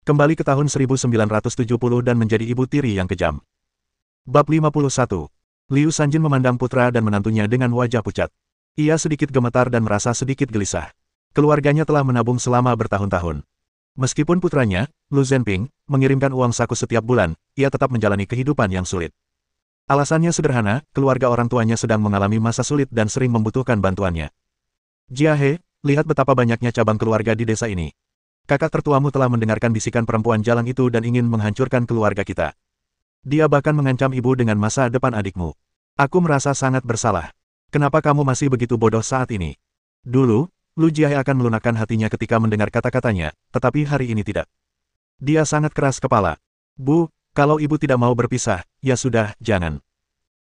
Kembali ke tahun 1970 dan menjadi ibu tiri yang kejam. Bab 51. Liu Sanjin memandang putra dan menantunya dengan wajah pucat. Ia sedikit gemetar dan merasa sedikit gelisah. Keluarganya telah menabung selama bertahun-tahun. Meskipun putranya, Lu Zhenping, mengirimkan uang saku setiap bulan, ia tetap menjalani kehidupan yang sulit. Alasannya sederhana, keluarga orang tuanya sedang mengalami masa sulit dan sering membutuhkan bantuannya. Jiahe, lihat betapa banyaknya cabang keluarga di desa ini. Kakak tertuamu telah mendengarkan bisikan perempuan jalang itu dan ingin menghancurkan keluarga kita. Dia bahkan mengancam ibu dengan masa depan adikmu. Aku merasa sangat bersalah. Kenapa kamu masih begitu bodoh saat ini? Dulu, Lu Jiahe akan melunakkan hatinya ketika mendengar kata-katanya, tetapi hari ini tidak. Dia sangat keras kepala. Bu, kalau ibu tidak mau berpisah, ya sudah, jangan.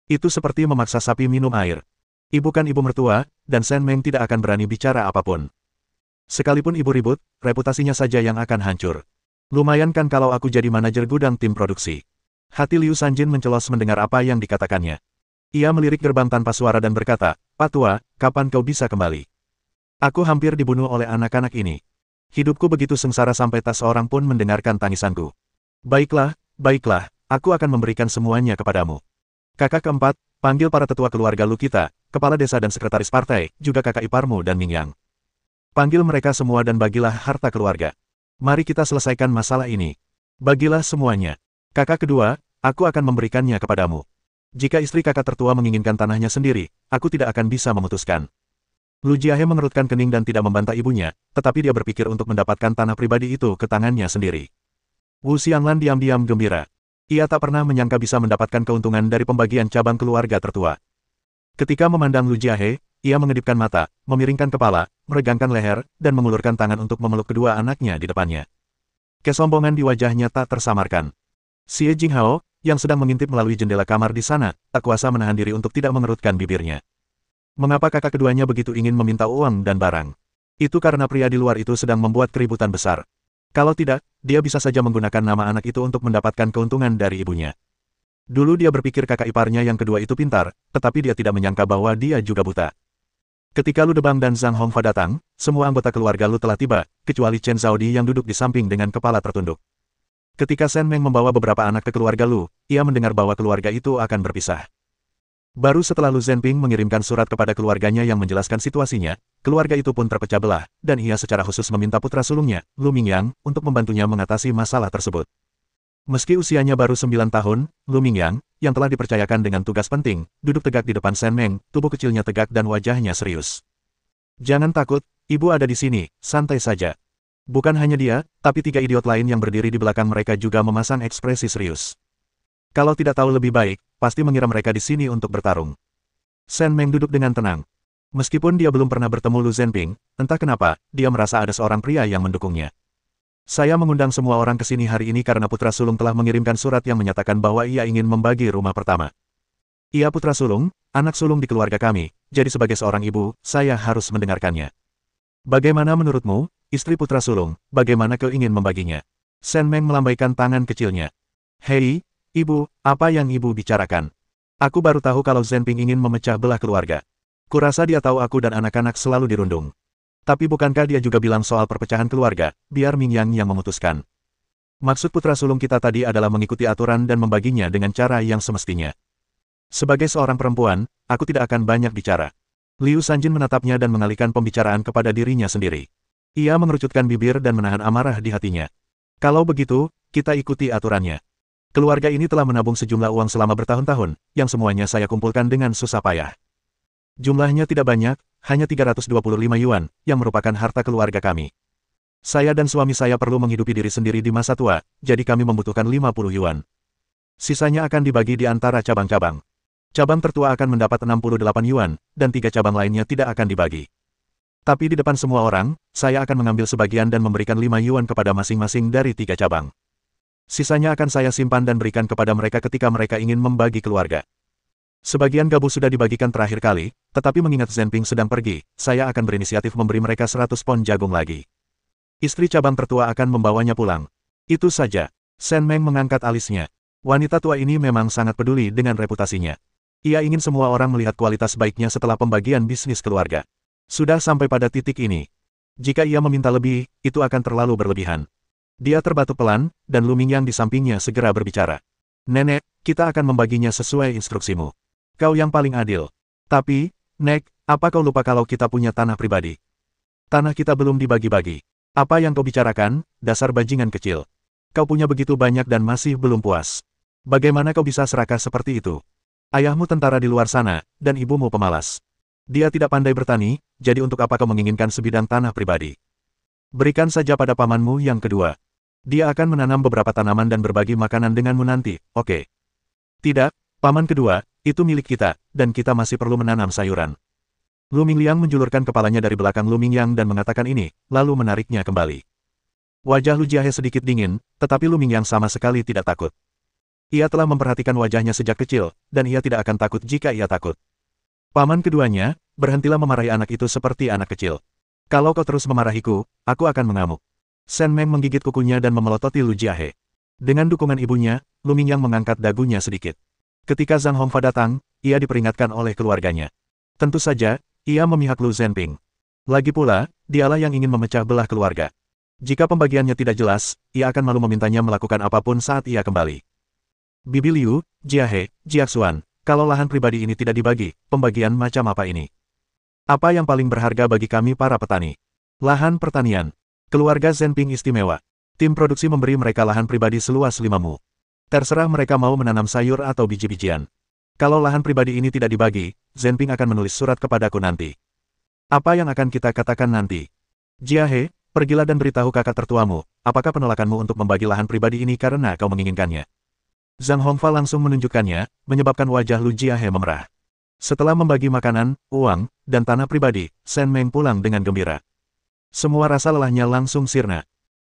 Itu seperti memaksa sapi minum air. Ibu kan ibu mertua, dan Shen Meng tidak akan berani bicara apapun. Sekalipun ibu ribut, reputasinya saja yang akan hancur. Lumayan kan kalau aku jadi manajer gudang tim produksi. Hati Liu Sanjin mencelos mendengar apa yang dikatakannya. Ia melirik gerbang tanpa suara dan berkata, "Pak Tua, kapan kau bisa kembali? Aku hampir dibunuh oleh anak-anak ini. Hidupku begitu sengsara sampai tak seorang pun mendengarkan tangisanku. Baiklah, baiklah, aku akan memberikan semuanya kepadamu. Kakak keempat, panggil para tetua keluarga Lu kita, kepala desa dan sekretaris partai, juga kakak iparmu dan Mingyang. Panggil mereka semua dan bagilah harta keluarga. Mari kita selesaikan masalah ini. Bagilah semuanya. Kakak kedua, aku akan memberikannya kepadamu. Jika istri kakak tertua menginginkan tanahnya sendiri, aku tidak akan bisa memutuskan." Lu Jiahe mengerutkan kening dan tidak membantah ibunya, tetapi dia berpikir untuk mendapatkan tanah pribadi itu ke tangannya sendiri. Wu Xianglan diam-diam gembira. Ia tak pernah menyangka bisa mendapatkan keuntungan dari pembagian cabang keluarga tertua. Ketika memandang Lu Jiahe, ia mengedipkan mata, memiringkan kepala, meregangkan leher, dan mengulurkan tangan untuk memeluk kedua anaknya di depannya. Kesombongan di wajahnya tak tersamarkan. Xie Jinghao, yang sedang mengintip melalui jendela kamar di sana, tak kuasa menahan diri untuk tidak mengerutkan bibirnya. Mengapa kakak keduanya begitu ingin meminta uang dan barang? Itu karena pria di luar itu sedang membuat keributan besar. Kalau tidak, dia bisa saja menggunakan nama anak itu untuk mendapatkan keuntungan dari ibunya. Dulu dia berpikir kakak iparnya yang kedua itu pintar, tetapi dia tidak menyangka bahwa dia juga buta. Ketika Lu Debang dan Zhang Hongfa datang, semua anggota keluarga Lu telah tiba, kecuali Chen Zhaodi yang duduk di samping dengan kepala tertunduk. Ketika Shen Meng membawa beberapa anak ke keluarga Lu, ia mendengar bahwa keluarga itu akan berpisah. Baru setelah Lu Zhenping mengirimkan surat kepada keluarganya yang menjelaskan situasinya, keluarga itu pun terpecah belah, dan ia secara khusus meminta putra sulungnya, Lu Mingyang, untuk membantunya mengatasi masalah tersebut. Meski usianya baru 9 tahun, Lu Mingyang, yang telah dipercayakan dengan tugas penting, duduk tegak di depan Shen Meng, tubuh kecilnya tegak dan wajahnya serius. "Jangan takut, ibu ada di sini, santai saja." Bukan hanya dia, tapi 3 idiot lain yang berdiri di belakang mereka juga memasang ekspresi serius. Kalau tidak tahu lebih baik, pasti mengira mereka di sini untuk bertarung. Shen Meng duduk dengan tenang. Meskipun dia belum pernah bertemu Lu Zhenping, entah kenapa, dia merasa ada seorang pria yang mendukungnya. "Saya mengundang semua orang ke sini hari ini karena putra sulung telah mengirimkan surat yang menyatakan bahwa ia ingin membagi rumah pertama. Ia putra sulung, anak sulung di keluarga kami, jadi sebagai seorang ibu, saya harus mendengarkannya. Bagaimana menurutmu, istri putra sulung, bagaimana kau ingin membaginya?" Shen Meng melambaikan tangan kecilnya. "Hei, ibu, apa yang ibu bicarakan? Aku baru tahu kalau Zhenping ingin memecah belah keluarga. Kurasa dia tahu aku dan anak-anak selalu dirundung. Tapi bukankah dia juga bilang soal perpecahan keluarga, biar Mingyang yang memutuskan. Maksud putra sulung kita tadi adalah mengikuti aturan dan membaginya dengan cara yang semestinya. Sebagai seorang perempuan, aku tidak akan banyak bicara." Liu Sanjin menatapnya dan mengalihkan pembicaraan kepada dirinya sendiri. Ia mengerucutkan bibir dan menahan amarah di hatinya. "Kalau begitu, kita ikuti aturannya. Keluarga ini telah menabung sejumlah uang selama bertahun-tahun, yang semuanya saya kumpulkan dengan susah payah. Jumlahnya tidak banyak, hanya 325 yuan, yang merupakan harta keluarga kami. Saya dan suami saya perlu menghidupi diri sendiri di masa tua, jadi kami membutuhkan 50 yuan. Sisanya akan dibagi di antara cabang-cabang. Cabang tertua akan mendapat 68 yuan, dan 3 cabang lainnya tidak akan dibagi. Tapi di depan semua orang, saya akan mengambil sebagian dan memberikan 5 yuan kepada masing-masing dari 3 cabang. Sisanya akan saya simpan dan berikan kepada mereka ketika mereka ingin membagi keluarga. Sebagian gabu sudah dibagikan terakhir kali, tetapi mengingat Zhenping sedang pergi, saya akan berinisiatif memberi mereka 100 pon jagung lagi. Istri cabang tertua akan membawanya pulang. Itu saja." Shen Meng mengangkat alisnya. Wanita tua ini memang sangat peduli dengan reputasinya. Ia ingin semua orang melihat kualitas baiknya setelah pembagian bisnis keluarga. Sudah sampai pada titik ini. Jika ia meminta lebih, itu akan terlalu berlebihan. Dia terbatuk pelan, dan Lu Mingyang di sampingnya segera berbicara. Nenek, kita akan membaginya sesuai instruksimu. Kau yang paling adil. Tapi, Nek, apa kau lupa kalau kita punya tanah pribadi? Tanah kita belum dibagi-bagi. Apa yang kau bicarakan, dasar bajingan kecil? Kau punya begitu banyak dan masih belum puas. Bagaimana kau bisa serakah seperti itu? Ayahmu tentara di luar sana, dan ibumu pemalas. Dia tidak pandai bertani, jadi untuk apa kau menginginkan sebidang tanah pribadi? Berikan saja pada pamanmu yang kedua. Dia akan menanam beberapa tanaman dan berbagi makanan denganmu nanti, oke? Tidak, paman kedua, itu milik kita, dan kita masih perlu menanam sayuran. Lu Mingliang menjulurkan kepalanya dari belakang Lu Mingyang dan mengatakan ini, lalu menariknya kembali. Wajah Lu Jiahe sedikit dingin, tetapi Lu Mingyang sama sekali tidak takut. Ia telah memperhatikan wajahnya sejak kecil, dan ia tidak akan takut jika ia takut. Paman keduanya, berhentilah memarahi anak itu seperti anak kecil. Kalau kau terus memarahiku, aku akan mengamuk. Shen Meng menggigit kukunya dan memelototi Lu Jiahe. Dengan dukungan ibunya, Lu Mingyang mengangkat dagunya sedikit. Ketika Zhang Hongfa datang, ia diperingatkan oleh keluarganya. Tentu saja, ia memihak Lu Zhenping. Lagi pula, dialah yang ingin memecah belah keluarga. Jika pembagiannya tidak jelas, ia akan malu memintanya melakukan apapun saat ia kembali. Bibi Liu, Jiahe, Jiaxuan, kalau lahan pribadi ini tidak dibagi, pembagian macam apa ini? Apa yang paling berharga bagi kami para petani? Lahan pertanian. Keluarga Zhenping istimewa. Tim produksi memberi mereka lahan pribadi seluas 5 mu. Terserah mereka mau menanam sayur atau biji-bijian. Kalau lahan pribadi ini tidak dibagi, Zhenping akan menulis surat kepadaku nanti. Apa yang akan kita katakan nanti? Jiahe, pergilah dan beritahu kakak tertuamu, apakah penolakanmu untuk membagi lahan pribadi ini karena kau menginginkannya? Zhang Hongfa langsung menunjukkannya, menyebabkan wajah Lu Jiahe memerah. Setelah membagi makanan, uang, dan tanah pribadi, Shen Meng pulang dengan gembira. Semua rasa lelahnya langsung sirna.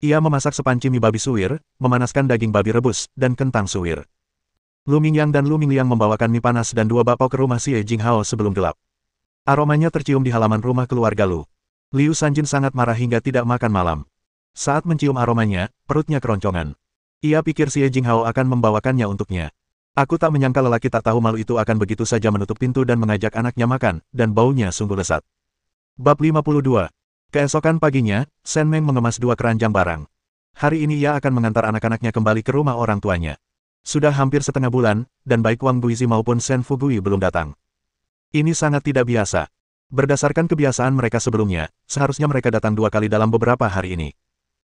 Ia memasak sepanci mie babi suwir, memanaskan daging babi rebus, dan kentang suwir. Lu Mingyang dan Lu Mingliang membawakan mie panas dan 2 bakpao ke rumah Xie Jinghao sebelum gelap. Aromanya tercium di halaman rumah keluarga Lu. Liu Sanjin sangat marah hingga tidak makan malam. Saat mencium aromanya, perutnya keroncongan. Ia pikir Xie Jinghao akan membawakannya untuknya. Aku tak menyangka lelaki tak tahu malu itu akan begitu saja menutup pintu dan mengajak anaknya makan, dan baunya sungguh lezat. Bab 52. Keesokan paginya, Shen Meng mengemas 2 keranjang barang. Hari ini ia akan mengantar anak-anaknya kembali ke rumah orang tuanya. Sudah hampir setengah bulan, dan baik Wang Guizi maupun Shen Fugui belum datang. Ini sangat tidak biasa. Berdasarkan kebiasaan mereka sebelumnya, seharusnya mereka datang 2 kali dalam beberapa hari ini.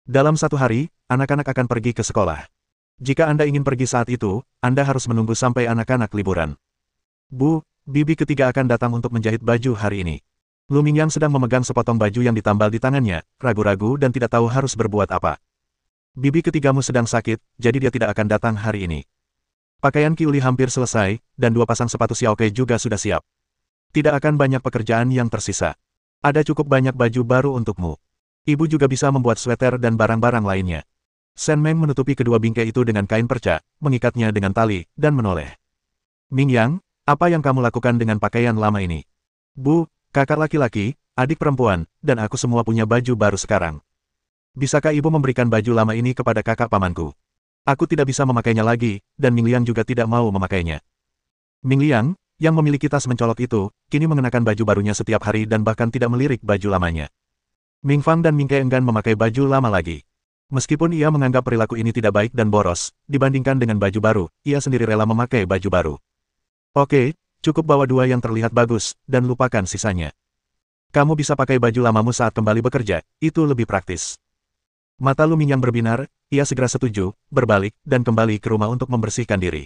Dalam 1 hari, anak-anak akan pergi ke sekolah. Jika Anda ingin pergi saat itu, Anda harus menunggu sampai anak-anak liburan. Bu, bibi ketiga akan datang untuk menjahit baju hari ini. Lu Mingyang sedang memegang sepotong baju yang ditambal di tangannya, ragu-ragu dan tidak tahu harus berbuat apa. Bibi ketigamu sedang sakit, jadi dia tidak akan datang hari ini. Pakaian Qiuli hampir selesai, dan 2 pasang sepatu Xiaoke juga sudah siap. Tidak akan banyak pekerjaan yang tersisa. Ada cukup banyak baju baru untukmu. Ibu juga bisa membuat sweater dan barang-barang lainnya. Shen Meng menutupi kedua bingkai itu dengan kain perca, mengikatnya dengan tali, dan menoleh. Mingyang, apa yang kamu lakukan dengan pakaian lama ini? Bu, kakak laki-laki, adik perempuan, dan aku semua punya baju baru sekarang. Bisakah ibu memberikan baju lama ini kepada kakak pamanku? Aku tidak bisa memakainya lagi, dan Mingliang juga tidak mau memakainya. Mingliang, yang memiliki tas mencolok itu, kini mengenakan baju barunya setiap hari dan bahkan tidak melirik baju lamanya. Mingfang dan Mingke enggan memakai baju lama lagi. Meskipun ia menganggap perilaku ini tidak baik dan boros, dibandingkan dengan baju baru, ia sendiri rela memakai baju baru. Oke, cukup bawa 2 yang terlihat bagus, dan lupakan sisanya. Kamu bisa pakai baju lamamu saat kembali bekerja, itu lebih praktis. Mata Lu Mingyang berbinar, ia segera setuju, berbalik, dan kembali ke rumah untuk membersihkan diri.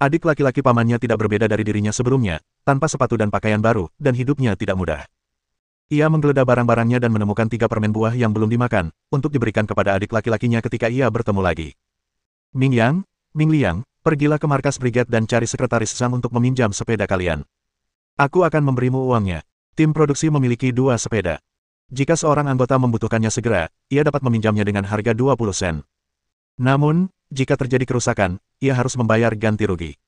Adik laki-laki pamannya tidak berbeda dari dirinya sebelumnya, tanpa sepatu dan pakaian baru, dan hidupnya tidak mudah. Ia menggeledah barang-barangnya dan menemukan 3 permen buah yang belum dimakan, untuk diberikan kepada adik laki-lakinya ketika ia bertemu lagi. Mingyang, Mingliang, pergilah ke markas brigade dan cari sekretaris Zhang untuk meminjam sepeda kalian. Aku akan memberimu uangnya. Tim produksi memiliki 2 sepeda. Jika seorang anggota membutuhkannya segera, ia dapat meminjamnya dengan harga 20 sen. Namun, jika terjadi kerusakan, ia harus membayar ganti rugi.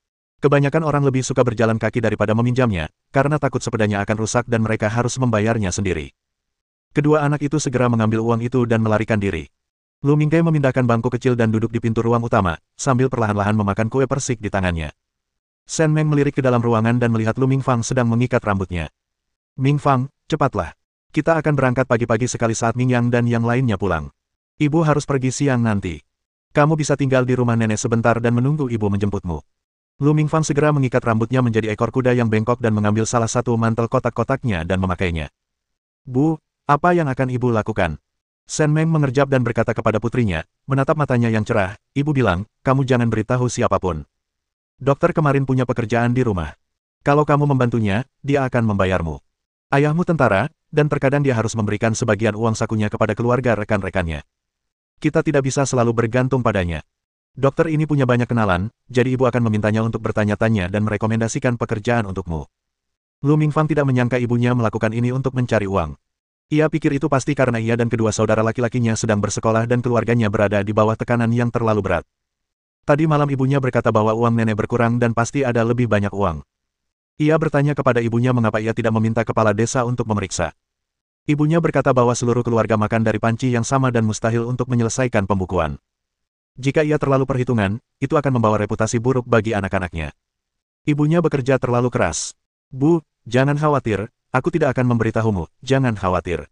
Kebanyakan orang lebih suka berjalan kaki daripada meminjamnya, karena takut sepedanya akan rusak dan mereka harus membayarnya sendiri. Kedua anak itu segera mengambil uang itu dan melarikan diri. Lu Mingke memindahkan bangku kecil dan duduk di pintu ruang utama, sambil perlahan-lahan memakan kue persik di tangannya. Shen Meng melirik ke dalam ruangan dan melihat Lu Mingfang sedang mengikat rambutnya. Mingfang, cepatlah. Kita akan berangkat pagi-pagi sekali saat Mingyang dan yang lainnya pulang. Ibu harus pergi siang nanti. Kamu bisa tinggal di rumah nenek sebentar dan menunggu ibu menjemputmu. Lu Mingfang segera mengikat rambutnya menjadi ekor kuda yang bengkok dan mengambil salah satu mantel kotak-kotaknya dan memakainya. Bu, apa yang akan ibu lakukan? Sen Meng mengerjap dan berkata kepada putrinya, menatap matanya yang cerah, ibu bilang, kamu jangan beritahu siapapun. Dokter kemarin punya pekerjaan di rumah. Kalau kamu membantunya, dia akan membayarmu. Ayahmu tentara, dan terkadang dia harus memberikan sebagian uang sakunya kepada keluarga rekan-rekannya. Kita tidak bisa selalu bergantung padanya. Dokter ini punya banyak kenalan, jadi ibu akan memintanya untuk bertanya-tanya dan merekomendasikan pekerjaan untukmu. Lu Mingfang tidak menyangka ibunya melakukan ini untuk mencari uang. Ia pikir itu pasti karena ia dan kedua saudara laki-lakinya sedang bersekolah dan keluarganya berada di bawah tekanan yang terlalu berat. Tadi malam ibunya berkata bahwa uang nenek berkurang dan pasti ada lebih banyak uang. Ia bertanya kepada ibunya mengapa ia tidak meminta kepala desa untuk memeriksa. Ibunya berkata bahwa seluruh keluarga makan dari panci yang sama dan mustahil untuk menyelesaikan pembukuan. Jika ia terlalu perhitungan, itu akan membawa reputasi buruk bagi anak-anaknya. Ibunya bekerja terlalu keras. Bu, jangan khawatir, aku tidak akan memberitahumu, jangan khawatir.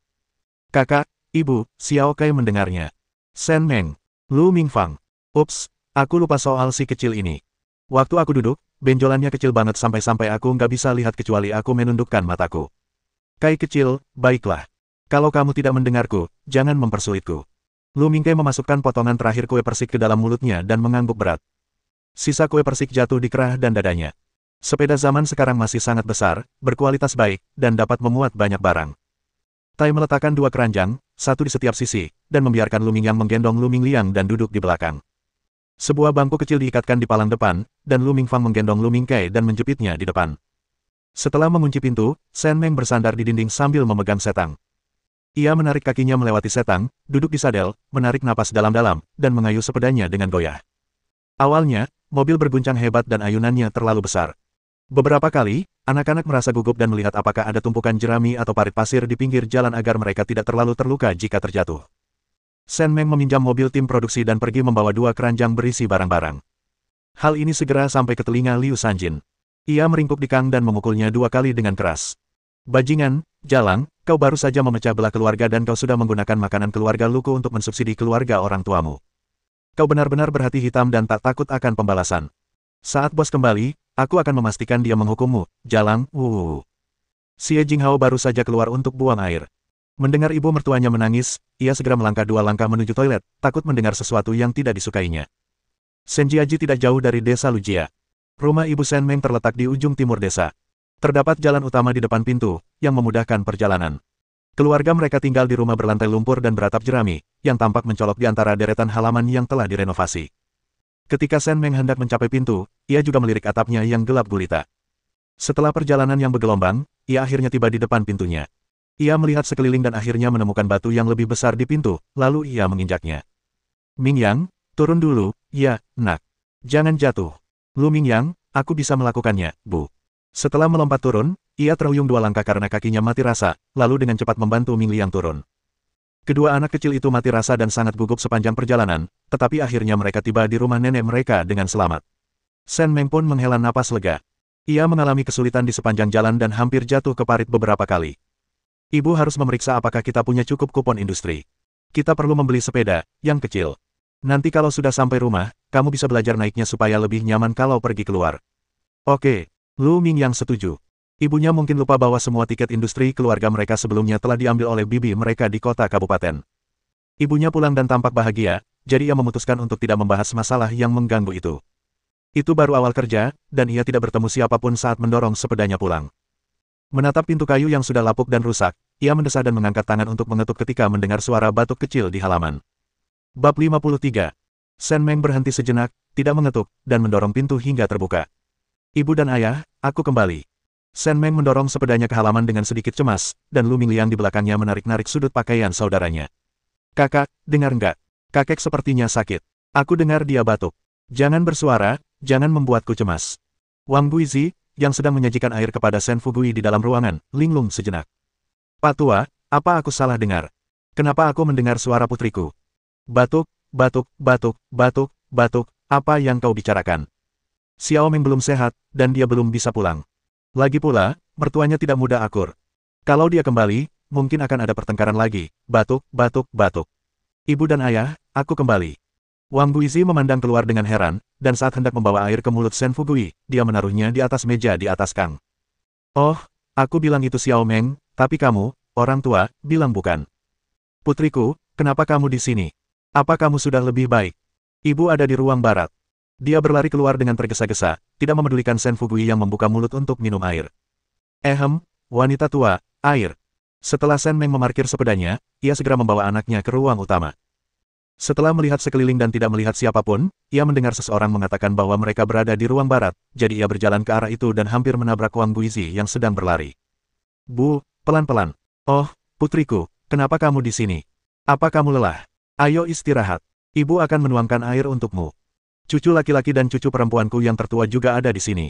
Kakak, ibu, Xiao Kai mendengarnya. Sen Meng, Lu Mingfang. Ups, aku lupa soal si kecil ini. Waktu aku duduk, benjolannya kecil banget sampai-sampai aku nggak bisa lihat kecuali aku menundukkan mataku. Kai kecil, baiklah. Kalau kamu tidak mendengarku, jangan mempersulitku. Lu Mingkai memasukkan potongan terakhir kue persik ke dalam mulutnya dan mengangguk berat. Sisa kue persik jatuh di kerah dan dadanya. Sepeda zaman sekarang masih sangat besar, berkualitas baik, dan dapat memuat banyak barang. Tai meletakkan dua keranjang, satu di setiap sisi, dan membiarkan Lu Mingyang menggendong Lu Mingliang dan duduk di belakang. Sebuah bangku kecil diikatkan di palang depan, dan Lu Mingfang menggendong Lu Mingkai dan menjepitnya di depan. Setelah mengunci pintu, Sen Meng bersandar di dinding sambil memegang setang. Ia menarik kakinya melewati setang, duduk di sadel, menarik napas dalam-dalam, dan mengayuh sepedanya dengan goyah. Awalnya, mobil berguncang hebat dan ayunannya terlalu besar. Beberapa kali, anak-anak merasa gugup dan melihat apakah ada tumpukan jerami atau parit pasir di pinggir jalan agar mereka tidak terlalu terluka jika terjatuh. Sen Meng meminjam mobil tim produksi dan pergi membawa dua keranjang berisi barang-barang. Hal ini segera sampai ke telinga Liu Sanjin. Ia meringkuk di Kang dan memukulnya dua kali dengan keras. Bajingan, jalang, kau baru saja memecah belah keluarga dan kau sudah menggunakan makanan keluarga luku untuk mensubsidi keluarga orang tuamu. Kau benar-benar berhati hitam dan tak takut akan pembalasan. Saat bos kembali, aku akan memastikan dia menghukummu, jalang, Xie Jinghao baru saja keluar untuk buang air. Mendengar ibu mertuanya menangis, ia segera melangkah dua langkah menuju toilet, takut mendengar sesuatu yang tidak disukainya. Senjiaji tidak jauh dari desa Lujia. Rumah ibu Sen Meng terletak di ujung timur desa. Terdapat jalan utama di depan pintu, yang memudahkan perjalanan. Keluarga mereka tinggal di rumah berlantai lumpur dan beratap jerami, yang tampak mencolok di antara deretan halaman yang telah direnovasi. Ketika Sen Meng hendak mencapai pintu, ia juga melirik atapnya yang gelap gulita. Setelah perjalanan yang bergelombang, ia akhirnya tiba di depan pintunya. Ia melihat sekeliling dan akhirnya menemukan batu yang lebih besar di pintu, lalu ia menginjaknya. Mingyang, turun dulu, ya, nak. Jangan jatuh. Lu Mingyang, aku bisa melakukannya, Bu. Setelah melompat turun, ia terhuyung dua langkah karena kakinya mati rasa, lalu dengan cepat membantu Mingliang turun. Kedua anak kecil itu mati rasa dan sangat gugup sepanjang perjalanan, tetapi akhirnya mereka tiba di rumah nenek mereka dengan selamat. Sen Meng pun menghela napas lega. Ia mengalami kesulitan di sepanjang jalan dan hampir jatuh ke parit beberapa kali. Ibu harus memeriksa apakah kita punya cukup kupon industri. Kita perlu membeli sepeda, yang kecil. Nanti kalau sudah sampai rumah, kamu bisa belajar naiknya supaya lebih nyaman kalau pergi keluar. Oke. Lu Mingyang setuju. Ibunya mungkin lupa bahwa semua tiket industri keluarga mereka sebelumnya telah diambil oleh bibi mereka di kota kabupaten. Ibunya pulang dan tampak bahagia, jadi ia memutuskan untuk tidak membahas masalah yang mengganggu itu. Itu baru awal kerja, dan ia tidak bertemu siapapun saat mendorong sepedanya pulang. Menatap pintu kayu yang sudah lapuk dan rusak, ia mendesah dan mengangkat tangan untuk mengetuk ketika mendengar suara batuk kecil di halaman. Bab 53. Sen Meng berhenti sejenak, tidak mengetuk, dan mendorong pintu hingga terbuka. Ibu dan ayah, aku kembali. Sen Meng mendorong sepedanya ke halaman dengan sedikit cemas, dan Lu Mingliang di belakangnya menarik-narik sudut pakaian saudaranya. Kakak, dengar enggak? Kakek sepertinya sakit. Aku dengar dia batuk. Jangan bersuara, jangan membuatku cemas. Wang Buizi, yang sedang menyajikan air kepada Sen Fugui di dalam ruangan, linglung sejenak. Pak Tua, apa aku salah dengar? Kenapa aku mendengar suara putriku? Batuk, batuk, batuk, batuk, batuk, apa yang kau bicarakan? Xiao Meng belum sehat, dan dia belum bisa pulang. Lagi pula, mertuanya tidak mudah akur. Kalau dia kembali, mungkin akan ada pertengkaran lagi, batuk, batuk, batuk. Ibu dan ayah, aku kembali. Wang Guizi memandang keluar dengan heran, dan saat hendak membawa air ke mulut Shen Fugui, dia menaruhnya di atas meja di atas Kang. Oh, aku bilang itu Xiao Meng, tapi kamu, orang tua, bilang bukan. Putriku, kenapa kamu di sini? Apa kamu sudah lebih baik? Ibu ada di ruang barat. Dia berlari keluar dengan tergesa-gesa, tidak memedulikan Shen Fugui yang membuka mulut untuk minum air. Wanita tua, air. Setelah Shen Meng memarkir sepedanya, ia segera membawa anaknya ke ruang utama. Setelah melihat sekeliling dan tidak melihat siapapun, ia mendengar seseorang mengatakan bahwa mereka berada di ruang barat, jadi ia berjalan ke arah itu dan hampir menabrak Wang Guizi yang sedang berlari. Bu, pelan-pelan. Oh, putriku, kenapa kamu di sini? Apa kamu lelah? Ayo istirahat. Ibu akan menuangkan air untukmu. Cucu laki-laki dan cucu perempuanku yang tertua juga ada di sini.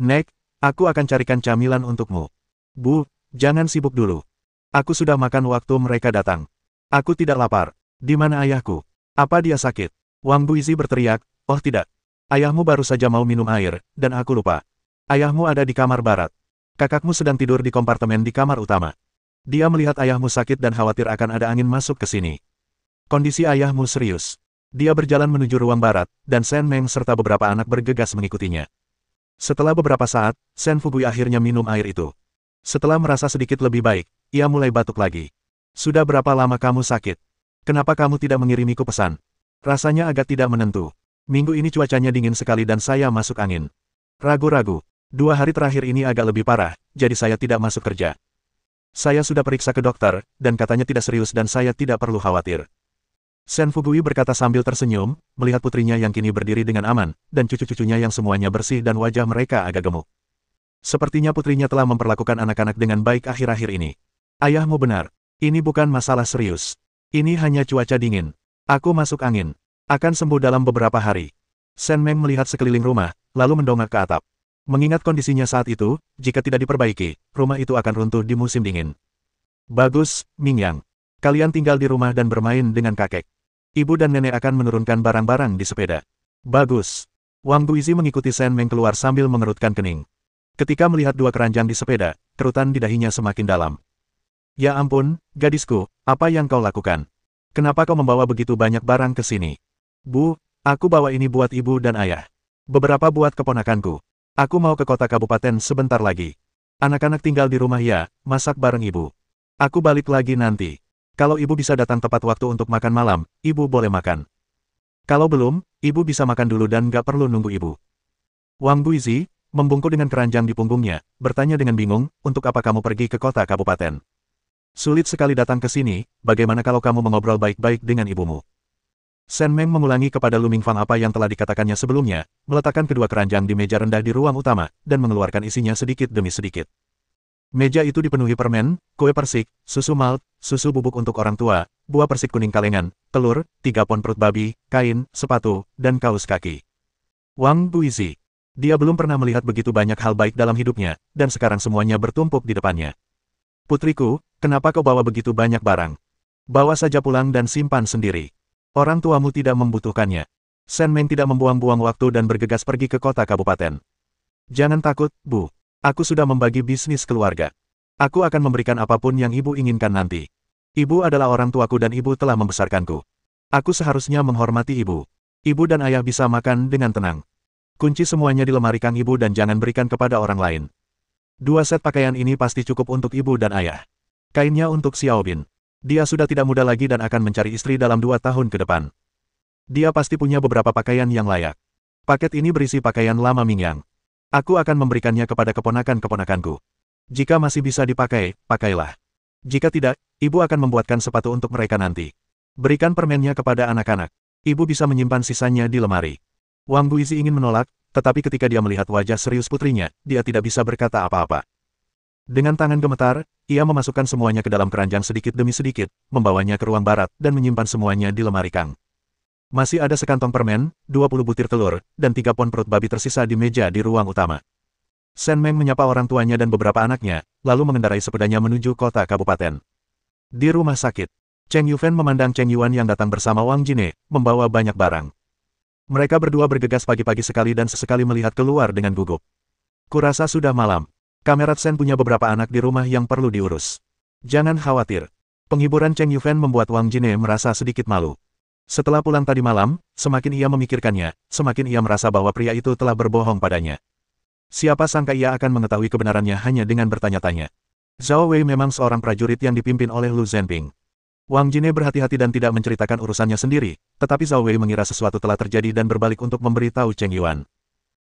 Nek, aku akan carikan camilan untukmu. Bu, jangan sibuk dulu. Aku sudah makan waktu mereka datang. Aku tidak lapar. Di mana ayahku? Apa dia sakit? Wang Guizi berteriak, oh tidak. Ayahmu baru saja mau minum air, dan aku lupa. Ayahmu ada di kamar barat. Kakakmu sedang tidur di kompartemen di kamar utama. Dia melihat ayahmu sakit dan khawatir akan ada angin masuk ke sini. Kondisi ayahmu serius. Dia berjalan menuju ruang barat, dan Shen Meng serta beberapa anak bergegas mengikutinya. Setelah beberapa saat, Shen Fugui akhirnya minum air itu. Setelah merasa sedikit lebih baik, ia mulai batuk lagi. Sudah berapa lama kamu sakit? Kenapa kamu tidak mengirimiku pesan? Rasanya agak tidak menentu. Minggu ini cuacanya dingin sekali dan saya masuk angin. Ragu-ragu. 2 hari terakhir ini agak lebih parah, jadi saya tidak masuk kerja. Saya sudah periksa ke dokter, dan katanya tidak serius dan saya tidak perlu khawatir. Shen Fugui berkata sambil tersenyum, melihat putrinya yang kini berdiri dengan aman, dan cucu-cucunya yang semuanya bersih dan wajah mereka agak gemuk. Sepertinya putrinya telah memperlakukan anak-anak dengan baik akhir-akhir ini. Ayahmu benar. Ini bukan masalah serius. Ini hanya cuaca dingin. Aku masuk angin. Akan sembuh dalam beberapa hari. Shen Meng melihat sekeliling rumah, lalu mendongak ke atap. Mengingat kondisinya saat itu, jika tidak diperbaiki, rumah itu akan runtuh di musim dingin. Bagus, Ming Yang. Kalian tinggal di rumah dan bermain dengan kakek. Ibu dan nenek akan menurunkan barang-barang di sepeda. Bagus. Wang Guizi mengikuti Shen Meng keluar sambil mengerutkan kening. Ketika melihat 2 keranjang di sepeda, kerutan di dahinya semakin dalam. Ya ampun, gadisku, apa yang kau lakukan? Kenapa kau membawa begitu banyak barang ke sini? Bu, aku bawa ini buat ibu dan ayah. Beberapa buat keponakanku. Aku mau ke kota kabupaten sebentar lagi. Anak-anak tinggal di rumah ya, masak bareng ibu. Aku balik lagi nanti. Kalau ibu bisa datang tepat waktu untuk makan malam, ibu boleh makan. Kalau belum, ibu bisa makan dulu dan gak perlu nunggu ibu. Wang Guizi, membungkuk dengan keranjang di punggungnya, bertanya dengan bingung, untuk apa kamu pergi ke kota kabupaten? Sulit sekali datang ke sini, bagaimana kalau kamu mengobrol baik-baik dengan ibumu? Shen Meng mengulangi kepada Lu Mingfang apa yang telah dikatakannya sebelumnya, meletakkan kedua keranjang di meja rendah di ruang utama, dan mengeluarkan isinya sedikit demi sedikit. Meja itu dipenuhi permen, kue persik, susu malt, susu bubuk untuk orang tua, buah persik kuning kalengan, telur, 3 pon perut babi, kain, sepatu, dan kaos kaki. Wang Guizi. Dia belum pernah melihat begitu banyak hal baik dalam hidupnya, dan sekarang semuanya bertumpuk di depannya. Putriku, kenapa kau bawa begitu banyak barang? Bawa saja pulang dan simpan sendiri. Orang tuamu tidak membutuhkannya. Shen Meng tidak membuang-buang waktu dan bergegas pergi ke kota kabupaten. Jangan takut, Bu. Aku sudah membagi bisnis keluarga. Aku akan memberikan apapun yang ibu inginkan nanti. Ibu adalah orang tuaku dan ibu telah membesarkanku. Aku seharusnya menghormati ibu. Ibu dan ayah bisa makan dengan tenang. Kunci semuanya di lemari Kang ibu dan jangan berikan kepada orang lain. 2 set pakaian ini pasti cukup untuk ibu dan ayah. Kainnya untuk Xiao Bin. Dia sudah tidak muda lagi dan akan mencari istri dalam 2 tahun ke depan. Dia pasti punya beberapa pakaian yang layak. Paket ini berisi pakaian lama Ming Yang. Aku akan memberikannya kepada keponakan-keponakanku. Jika masih bisa dipakai, pakailah. Jika tidak, ibu akan membuatkan sepatu untuk mereka nanti. Berikan permennya kepada anak-anak. Ibu bisa menyimpan sisanya di lemari. Wang Guizi ingin menolak, tetapi ketika dia melihat wajah serius putrinya, dia tidak bisa berkata apa-apa. Dengan tangan gemetar, ia memasukkan semuanya ke dalam keranjang sedikit demi sedikit, membawanya ke ruang barat, dan menyimpan semuanya di lemari Kang. Masih ada sekantong permen, 20 butir telur, dan 3 pon perut babi tersisa di meja di ruang utama. Shen Meng menyapa orang tuanya dan beberapa anaknya, lalu mengendarai sepedanya menuju kota kabupaten. Di rumah sakit, Cheng Yufen memandang Cheng Yuan yang datang bersama Wang Jine, membawa banyak barang. Mereka berdua bergegas pagi-pagi sekali dan sesekali melihat keluar dengan gugup. Kurasa sudah malam. Kamerat Shen punya beberapa anak di rumah yang perlu diurus. Jangan khawatir. Penghiburan Cheng Yufen membuat Wang Jine merasa sedikit malu. Setelah pulang tadi malam, semakin ia memikirkannya, semakin ia merasa bahwa pria itu telah berbohong padanya. Siapa sangka ia akan mengetahui kebenarannya hanya dengan bertanya-tanya. Zhao Wei memang seorang prajurit yang dipimpin oleh Lu Zhenping. Wang Jine berhati-hati dan tidak menceritakan urusannya sendiri, tetapi Zhao Wei mengira sesuatu telah terjadi dan berbalik untuk memberitahu Cheng Yuan.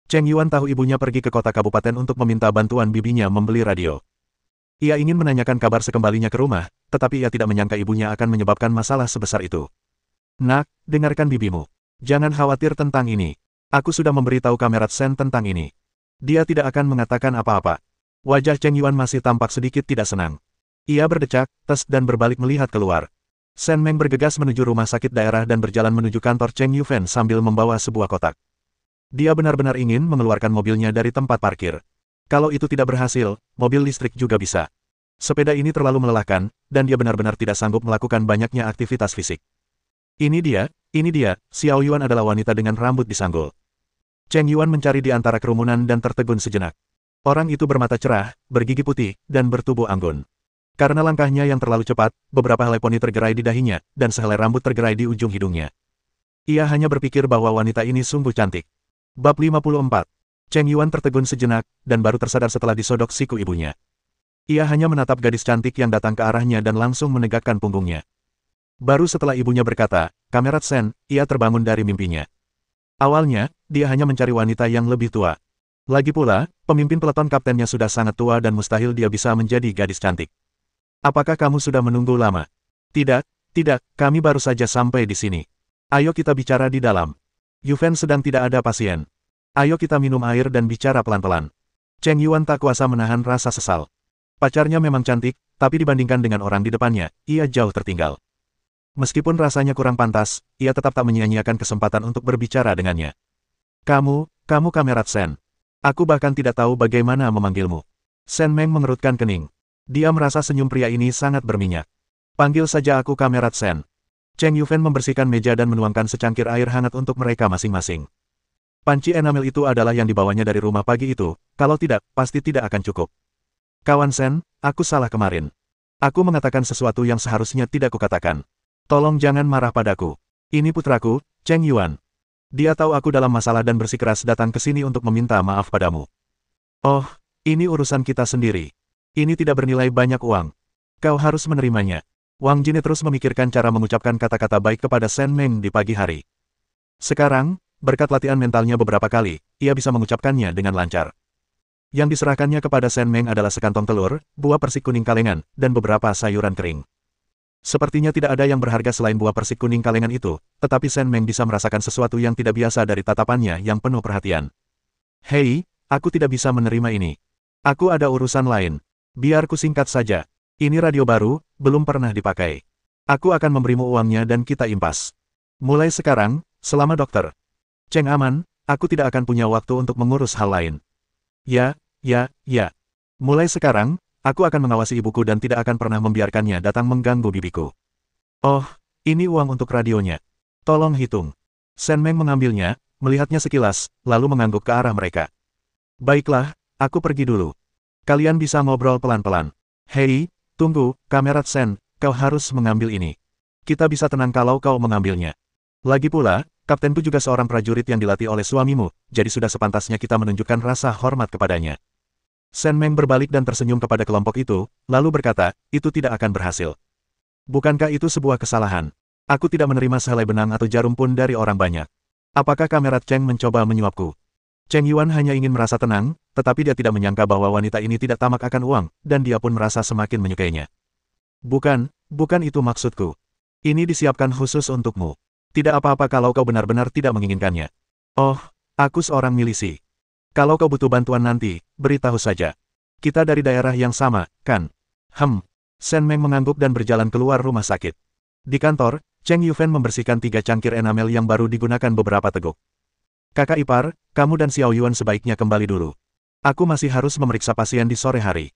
Cheng Yuan tahu ibunya pergi ke kota kabupaten untuk meminta bantuan bibinya membeli radio. Ia ingin menanyakan kabar sekembalinya ke rumah, tetapi ia tidak menyangka ibunya akan menyebabkan masalah sebesar itu. Nak, dengarkan bibimu. Jangan khawatir tentang ini. Aku sudah memberitahu Kamerat Sen tentang ini. Dia tidak akan mengatakan apa-apa. Wajah Cheng Yuan masih tampak sedikit tidak senang. Ia berdecak, tes dan berbalik melihat keluar. Sen Meng bergegas menuju rumah sakit daerah dan berjalan menuju kantor Cheng Yufen sambil membawa sebuah kotak. Dia benar-benar ingin mengeluarkan mobilnya dari tempat parkir. Kalau itu tidak berhasil, mobil listrik juga bisa. Sepeda ini terlalu melelahkan, dan dia benar-benar tidak sanggup melakukan banyaknya aktivitas fisik. Ini dia, Xiao Yuan adalah wanita dengan rambut disanggul. Cheng Yuan mencari di antara kerumunan dan tertegun sejenak. Orang itu bermata cerah, bergigi putih, dan bertubuh anggun. Karena langkahnya yang terlalu cepat, beberapa helai poni tergerai di dahinya, dan sehelai rambut tergerai di ujung hidungnya. Ia hanya berpikir bahwa wanita ini sungguh cantik. Bab 54. Cheng Yuan tertegun sejenak, dan baru tersadar setelah disodok siku ibunya. Ia hanya menatap gadis cantik yang datang ke arahnya dan langsung menegakkan punggungnya. Baru setelah ibunya berkata, Kamerat Sen, ia terbangun dari mimpinya. Awalnya, dia hanya mencari wanita yang lebih tua. Lagi pula, pemimpin peleton kaptennya sudah sangat tua dan mustahil dia bisa menjadi gadis cantik. Apakah kamu sudah menunggu lama? Tidak, kami baru saja sampai di sini. Ayo kita bicara di dalam. Yufen sedang tidak ada pasien. Ayo kita minum air dan bicara pelan-pelan. Cheng Yuan tak kuasa menahan rasa sesal. Pacarnya memang cantik, tapi dibandingkan dengan orang di depannya, ia jauh tertinggal. Meskipun rasanya kurang pantas, ia tetap tak menyia-nyiakan kesempatan untuk berbicara dengannya. Kamu Kamerat Sen. Aku bahkan tidak tahu bagaimana memanggilmu. Sen Meng mengerutkan kening. Dia merasa senyum pria ini sangat berminyak. Panggil saja aku Kamerat Sen. Cheng Yufen membersihkan meja dan menuangkan secangkir air hangat untuk mereka masing-masing. Panci enamel itu adalah yang dibawanya dari rumah pagi itu, kalau tidak, pasti tidak akan cukup. Kawan Sen, aku salah kemarin. Aku mengatakan sesuatu yang seharusnya tidak kukatakan. Tolong jangan marah padaku. Ini putraku, Cheng Yuan. Dia tahu aku dalam masalah dan bersikeras datang ke sini untuk meminta maaf padamu. Oh, ini urusan kita sendiri. Ini tidak bernilai banyak uang. Kau harus menerimanya. Wang Jine terus memikirkan cara mengucapkan kata-kata baik kepada Sen Meng di pagi hari. Sekarang, berkat latihan mentalnya beberapa kali, ia bisa mengucapkannya dengan lancar. Yang diserahkannya kepada Sen Meng adalah sekantong telur, buah persik kuning kalengan, dan beberapa sayuran kering. Sepertinya tidak ada yang berharga selain buah persik kuning kalengan itu, tetapi Sen Meng bisa merasakan sesuatu yang tidak biasa dari tatapannya yang penuh perhatian. Hei, aku tidak bisa menerima ini. Aku ada urusan lain. Biar ku singkat saja. Ini radio baru, belum pernah dipakai. Aku akan memberimu uangnya dan kita impas. Mulai sekarang, selama dokter Cheng aman, aku tidak akan punya waktu untuk mengurus hal lain. Ya. Mulai sekarang, aku akan mengawasi ibuku dan tidak akan pernah membiarkannya datang mengganggu bibiku. Oh, ini uang untuk radionya. Tolong hitung. Sen Meng mengambilnya, melihatnya sekilas, lalu mengangguk ke arah mereka. Baiklah, aku pergi dulu. Kalian bisa ngobrol pelan-pelan. Hei, tunggu, Kamerat Sen, kau harus mengambil ini. Kita bisa tenang kalau kau mengambilnya. Lagi pula, kaptenku juga seorang prajurit yang dilatih oleh suamimu, jadi sudah sepantasnya kita menunjukkan rasa hormat kepadanya. Sen Meng berbalik dan tersenyum kepada kelompok itu, lalu berkata, itu tidak akan berhasil. Bukankah itu sebuah kesalahan? Aku tidak menerima sehelai benang atau jarum pun dari orang banyak. Apakah Kamerat Cheng mencoba menyuapku? Cheng Yuan hanya ingin merasa tenang, tetapi dia tidak menyangka bahwa wanita ini tidak tamak akan uang, dan dia pun merasa semakin menyukainya. Bukan itu maksudku. Ini disiapkan khusus untukmu. Tidak apa-apa kalau kau benar-benar tidak menginginkannya. Oh, aku seorang milisi. Kalau kau butuh bantuan nanti, beritahu saja. Kita dari daerah yang sama, kan? Sen Meng mengangguk dan berjalan keluar rumah sakit. Di kantor, Cheng Yufen membersihkan 3 cangkir enamel yang baru digunakan beberapa teguk. Kakak ipar, kamu dan Xiao Yuan sebaiknya kembali dulu. Aku masih harus memeriksa pasien di sore hari.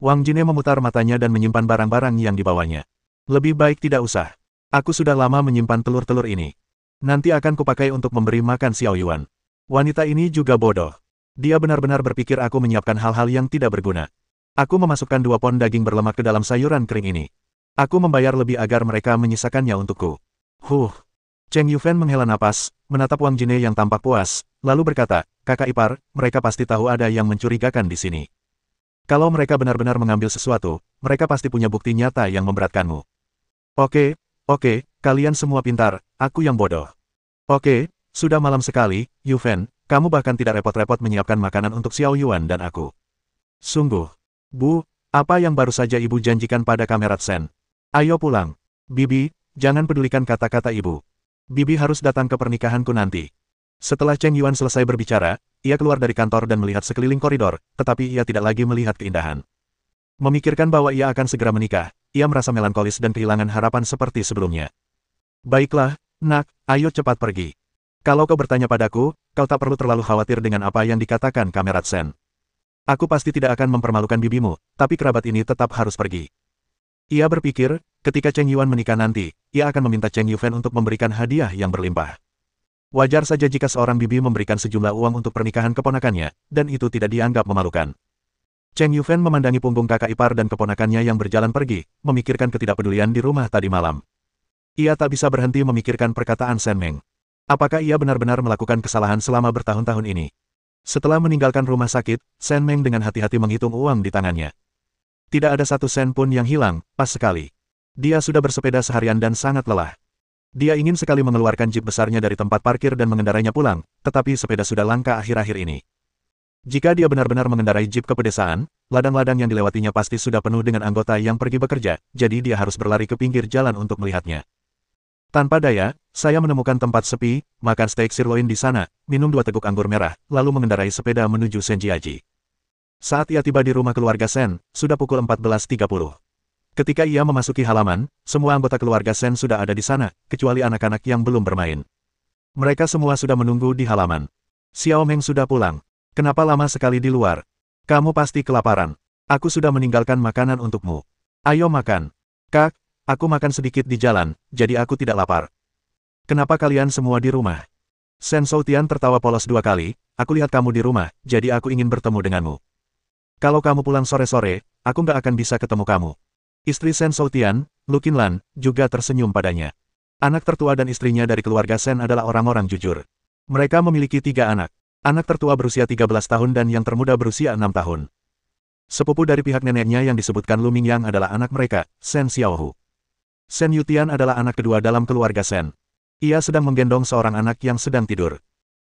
Wang Jine memutar matanya dan menyimpan barang-barang yang dibawanya. Lebih baik tidak usah. Aku sudah lama menyimpan telur-telur ini. Nanti akan kupakai untuk memberi makan Xiao Yuan. Wanita ini juga bodoh. Dia benar-benar berpikir aku menyiapkan hal-hal yang tidak berguna. Aku memasukkan 2 pon daging berlemak ke dalam sayuran kering ini. Aku membayar lebih agar mereka menyisakannya untukku. Cheng Yufen menghela napas, menatap Wang Jine yang tampak puas, lalu berkata, kakak ipar, mereka pasti tahu ada yang mencurigakan di sini. Kalau mereka benar-benar mengambil sesuatu, mereka pasti punya bukti nyata yang memberatkanmu. Oke, kalian semua pintar, aku yang bodoh. Oke, sudah malam sekali, Yufen, kamu bahkan tidak repot-repot menyiapkan makanan untuk Xiao Yuan dan aku. Sungguh. Bu, apa yang baru saja ibu janjikan pada Kamerat Sen? Ayo pulang. Bibi, jangan pedulikan kata-kata ibu. Bibi harus datang ke pernikahanku nanti. Setelah Cheng Yuan selesai berbicara, ia keluar dari kantor dan melihat sekeliling koridor, tetapi ia tidak lagi melihat keindahan. Memikirkan bahwa ia akan segera menikah, ia merasa melankolis dan kehilangan harapan seperti sebelumnya. Baiklah, nak, ayo cepat pergi. Kalau kau bertanya padaku, kau tak perlu terlalu khawatir dengan apa yang dikatakan Kamerat Sen. Aku pasti tidak akan mempermalukan bibimu, tapi kerabat ini tetap harus pergi. Ia berpikir, ketika Cheng Yuan menikah nanti, ia akan meminta Cheng Yufen untuk memberikan hadiah yang berlimpah. Wajar saja jika seorang bibi memberikan sejumlah uang untuk pernikahan keponakannya, dan itu tidak dianggap memalukan. Cheng Yufen memandangi punggung kakak ipar dan keponakannya yang berjalan pergi, memikirkan ketidakpedulian di rumah tadi malam. Ia tak bisa berhenti memikirkan perkataan Sen Meng. Apakah ia benar-benar melakukan kesalahan selama bertahun-tahun ini? Setelah meninggalkan rumah sakit, Sen Meng dengan hati-hati menghitung uang di tangannya. Tidak ada satu sen pun yang hilang, pas sekali. Dia sudah bersepeda seharian dan sangat lelah. Dia ingin sekali mengeluarkan jeep besarnya dari tempat parkir dan mengendarainya pulang, tetapi sepeda sudah langka akhir-akhir ini. Jika dia benar-benar mengendarai jeep ke pedesaan, ladang-ladang yang dilewatinya pasti sudah penuh dengan anggota yang pergi bekerja, jadi dia harus berlari ke pinggir jalan untuk melihatnya. Tanpa daya, saya menemukan tempat sepi, makan steak sirloin di sana, minum 2 teguk anggur merah, lalu mengendarai sepeda menuju Senjiaji. Saat ia tiba di rumah keluarga Sen, sudah pukul 14.30. Ketika ia memasuki halaman, semua anggota keluarga Sen sudah ada di sana, kecuali anak-anak yang belum bermain. Mereka semua sudah menunggu di halaman. Xiao Meng sudah pulang. Kenapa lama sekali di luar? Kamu pasti kelaparan. Aku sudah meninggalkan makanan untukmu. Ayo makan. Kak, aku makan sedikit di jalan, jadi aku tidak lapar. Kenapa kalian semua di rumah? Sen Soutian tertawa polos 2 kali, aku lihat kamu di rumah, jadi aku ingin bertemu denganmu. Kalau kamu pulang sore-sore, aku nggak akan bisa ketemu kamu. Istri Sen Soutian, Lu Qinlan, juga tersenyum padanya. Anak tertua dan istrinya dari keluarga Sen adalah orang-orang jujur. Mereka memiliki 3 anak. Anak tertua berusia 13 tahun dan yang termuda berusia 6 tahun. Sepupu dari pihak neneknya yang disebutkan Lu Mingyang adalah anak mereka, Sen Xiaohu. Sen Yutian adalah anak kedua dalam keluarga Sen. Ia sedang menggendong seorang anak yang sedang tidur.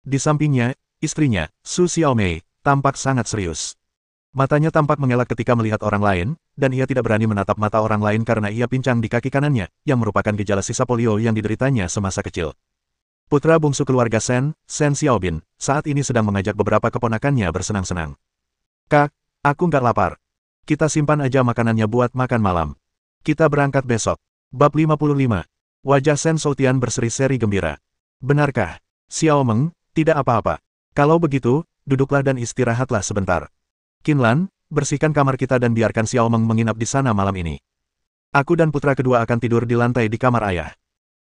Di sampingnya, istrinya, Su Xiaomei, tampak sangat serius. Matanya tampak mengelak ketika melihat orang lain, dan ia tidak berani menatap mata orang lain karena ia pincang di kaki kanannya, yang merupakan gejala sisa polio yang dideritanya semasa kecil. Putra bungsu keluarga Sen, Sen Xiaobin, saat ini sedang mengajak beberapa keponakannya bersenang-senang. Kak, aku nggak lapar. Kita simpan aja makanannya buat makan malam. Kita berangkat besok. Bab 55. Wajah Sen Soutian berseri-seri gembira. Benarkah? Xiao Meng, tidak apa-apa. Kalau begitu, duduklah dan istirahatlah sebentar. Qinlan, bersihkan kamar kita dan biarkan Xiao Meng menginap di sana malam ini. Aku dan putra kedua akan tidur di lantai di kamar ayah.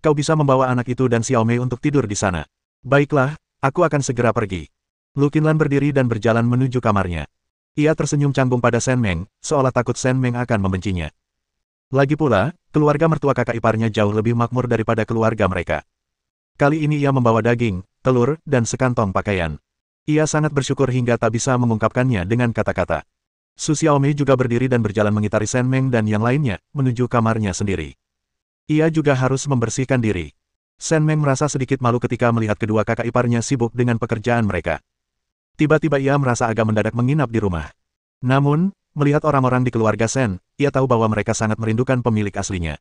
Kau bisa membawa anak itu dan Xiao Mei untuk tidur di sana. Baiklah, aku akan segera pergi. Lu Qinlan berdiri dan berjalan menuju kamarnya. Ia tersenyum canggung pada Sen Meng, seolah takut Sen Meng akan membencinya. Lagi pula, keluarga mertua kakak iparnya jauh lebih makmur daripada keluarga mereka. Kali ini ia membawa daging, telur, dan sekantong pakaian. Ia sangat bersyukur hingga tak bisa mengungkapkannya dengan kata-kata. Su Xiaomei juga berdiri dan berjalan mengitari Sen Meng dan yang lainnya, menuju kamarnya sendiri. Ia juga harus membersihkan diri. Sen Meng merasa sedikit malu ketika melihat kedua kakak iparnya sibuk dengan pekerjaan mereka. Tiba-tiba ia merasa agak mendadak menginap di rumah. Namun, melihat orang-orang di keluarga Sen, ia tahu bahwa mereka sangat merindukan pemilik aslinya.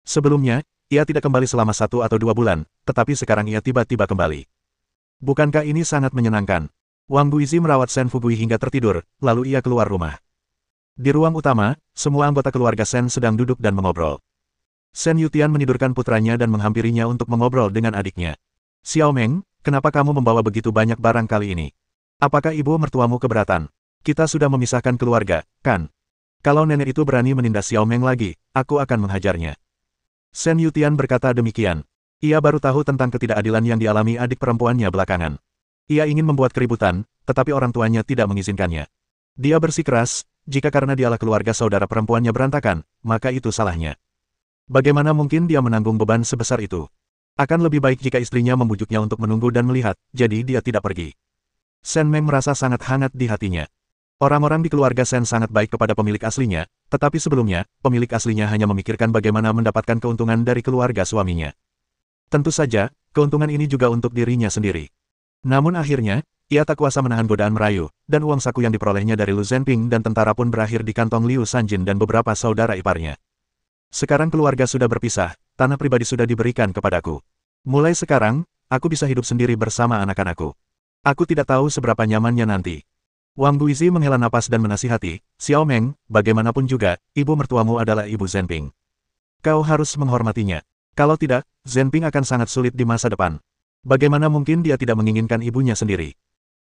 Sebelumnya, ia tidak kembali selama 1 atau 2 bulan, tetapi sekarang ia tiba-tiba kembali. Bukankah ini sangat menyenangkan? Wang Buizi merawat Sen Fugui hingga tertidur, lalu ia keluar rumah. Di ruang utama, semua anggota keluarga Sen sedang duduk dan mengobrol. Sen Yutian menidurkan putranya dan menghampirinya untuk mengobrol dengan adiknya. Xiao Meng, kenapa kamu membawa begitu banyak barang kali ini? Apakah ibu mertuamu keberatan? Kita sudah memisahkan keluarga, kan? Kalau nenek itu berani menindas Xiao Meng lagi, aku akan menghajarnya. Sen Yutian berkata demikian. Ia baru tahu tentang ketidakadilan yang dialami adik perempuannya belakangan. Ia ingin membuat keributan, tetapi orang tuanya tidak mengizinkannya. Dia bersikeras, jika karena dialah keluarga saudara perempuannya berantakan, maka itu salahnya. Bagaimana mungkin dia menanggung beban sebesar itu? Akan lebih baik jika istrinya membujuknya untuk menunggu dan melihat, jadi dia tidak pergi. Shen Meng merasa sangat hangat di hatinya. Orang-orang di keluarga Shen sangat baik kepada pemilik aslinya, tetapi sebelumnya, pemilik aslinya hanya memikirkan bagaimana mendapatkan keuntungan dari keluarga suaminya. Tentu saja, keuntungan ini juga untuk dirinya sendiri. Namun akhirnya, ia tak kuasa menahan godaan merayu, dan uang saku yang diperolehnya dari Lu Zhenping dan tentara pun berakhir di kantong Liu Sanjin dan beberapa saudara iparnya. Sekarang keluarga sudah berpisah, tanah pribadi sudah diberikan kepadaku. Mulai sekarang, aku bisa hidup sendiri bersama anak-anakku. Aku tidak tahu seberapa nyamannya nanti. Wang Guizi menghela napas dan menasihati, Xiao Meng, bagaimanapun juga, ibu mertuamu adalah ibu Zhenping. Kau harus menghormatinya. Kalau tidak, Zhenping akan sangat sulit di masa depan. Bagaimana mungkin dia tidak menginginkan ibunya sendiri?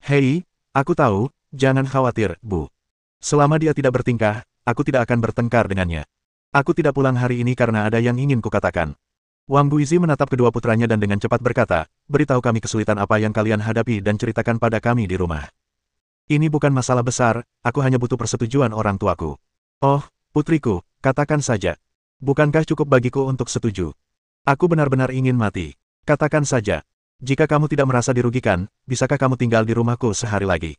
Hei, aku tahu, jangan khawatir, Bu. Selama dia tidak bertingkah, aku tidak akan bertengkar dengannya. Aku tidak pulang hari ini karena ada yang ingin kukatakan. Wang Guizi menatap kedua putranya dan dengan cepat berkata, beritahu kami kesulitan apa yang kalian hadapi dan ceritakan pada kami di rumah. Ini bukan masalah besar, aku hanya butuh persetujuan orang tuaku. Oh, putriku, katakan saja. Bukankah cukup bagiku untuk setuju? Aku benar-benar ingin mati. Katakan saja. Jika kamu tidak merasa dirugikan, bisakah kamu tinggal di rumahku sehari lagi?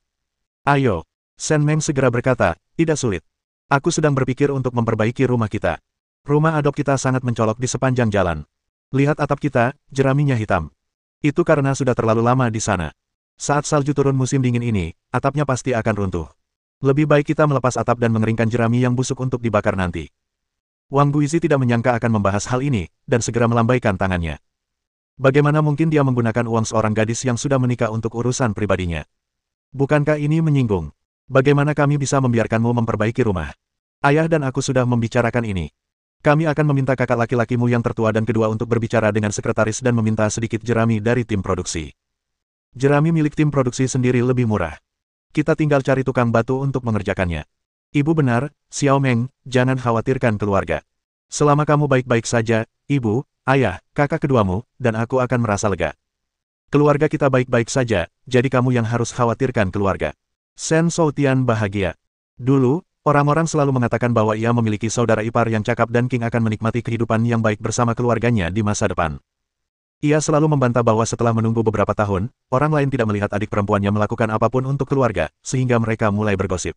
Ayo. Shen Meng segera berkata, tidak sulit. Aku sedang berpikir untuk memperbaiki rumah kita. Rumah adop kita sangat mencolok di sepanjang jalan. Lihat atap kita, jeraminya hitam. Itu karena sudah terlalu lama di sana. Saat salju turun musim dingin ini, atapnya pasti akan runtuh. Lebih baik kita melepas atap dan mengeringkan jerami yang busuk untuk dibakar nanti. Wang Guizi tidak menyangka akan membahas hal ini, dan segera melambaikan tangannya. Bagaimana mungkin dia menggunakan uang seorang gadis yang sudah menikah untuk urusan pribadinya? Bukankah ini menyinggung? Bagaimana kami bisa membiarkanmu memperbaiki rumah? Ayah dan aku sudah membicarakan ini. Kami akan meminta kakak laki-lakimu yang tertua dan kedua untuk berbicara dengan sekretaris dan meminta sedikit jerami dari tim produksi. Jerami milik tim produksi sendiri lebih murah. Kita tinggal cari tukang batu untuk mengerjakannya. Ibu benar, Xiao Meng, jangan khawatirkan keluarga. Selama kamu baik-baik saja, ibu, ayah, kakak keduamu, dan aku akan merasa lega. Keluarga kita baik-baik saja, jadi kamu yang harus khawatirkan keluarga. Shen Shoutian bahagia. Dulu, orang-orang selalu mengatakan bahwa ia memiliki saudara ipar yang cakap dan King akan menikmati kehidupan yang baik bersama keluarganya di masa depan. Ia selalu membantah bahwa setelah menunggu beberapa tahun, orang lain tidak melihat adik perempuannya melakukan apapun untuk keluarga, sehingga mereka mulai bergosip.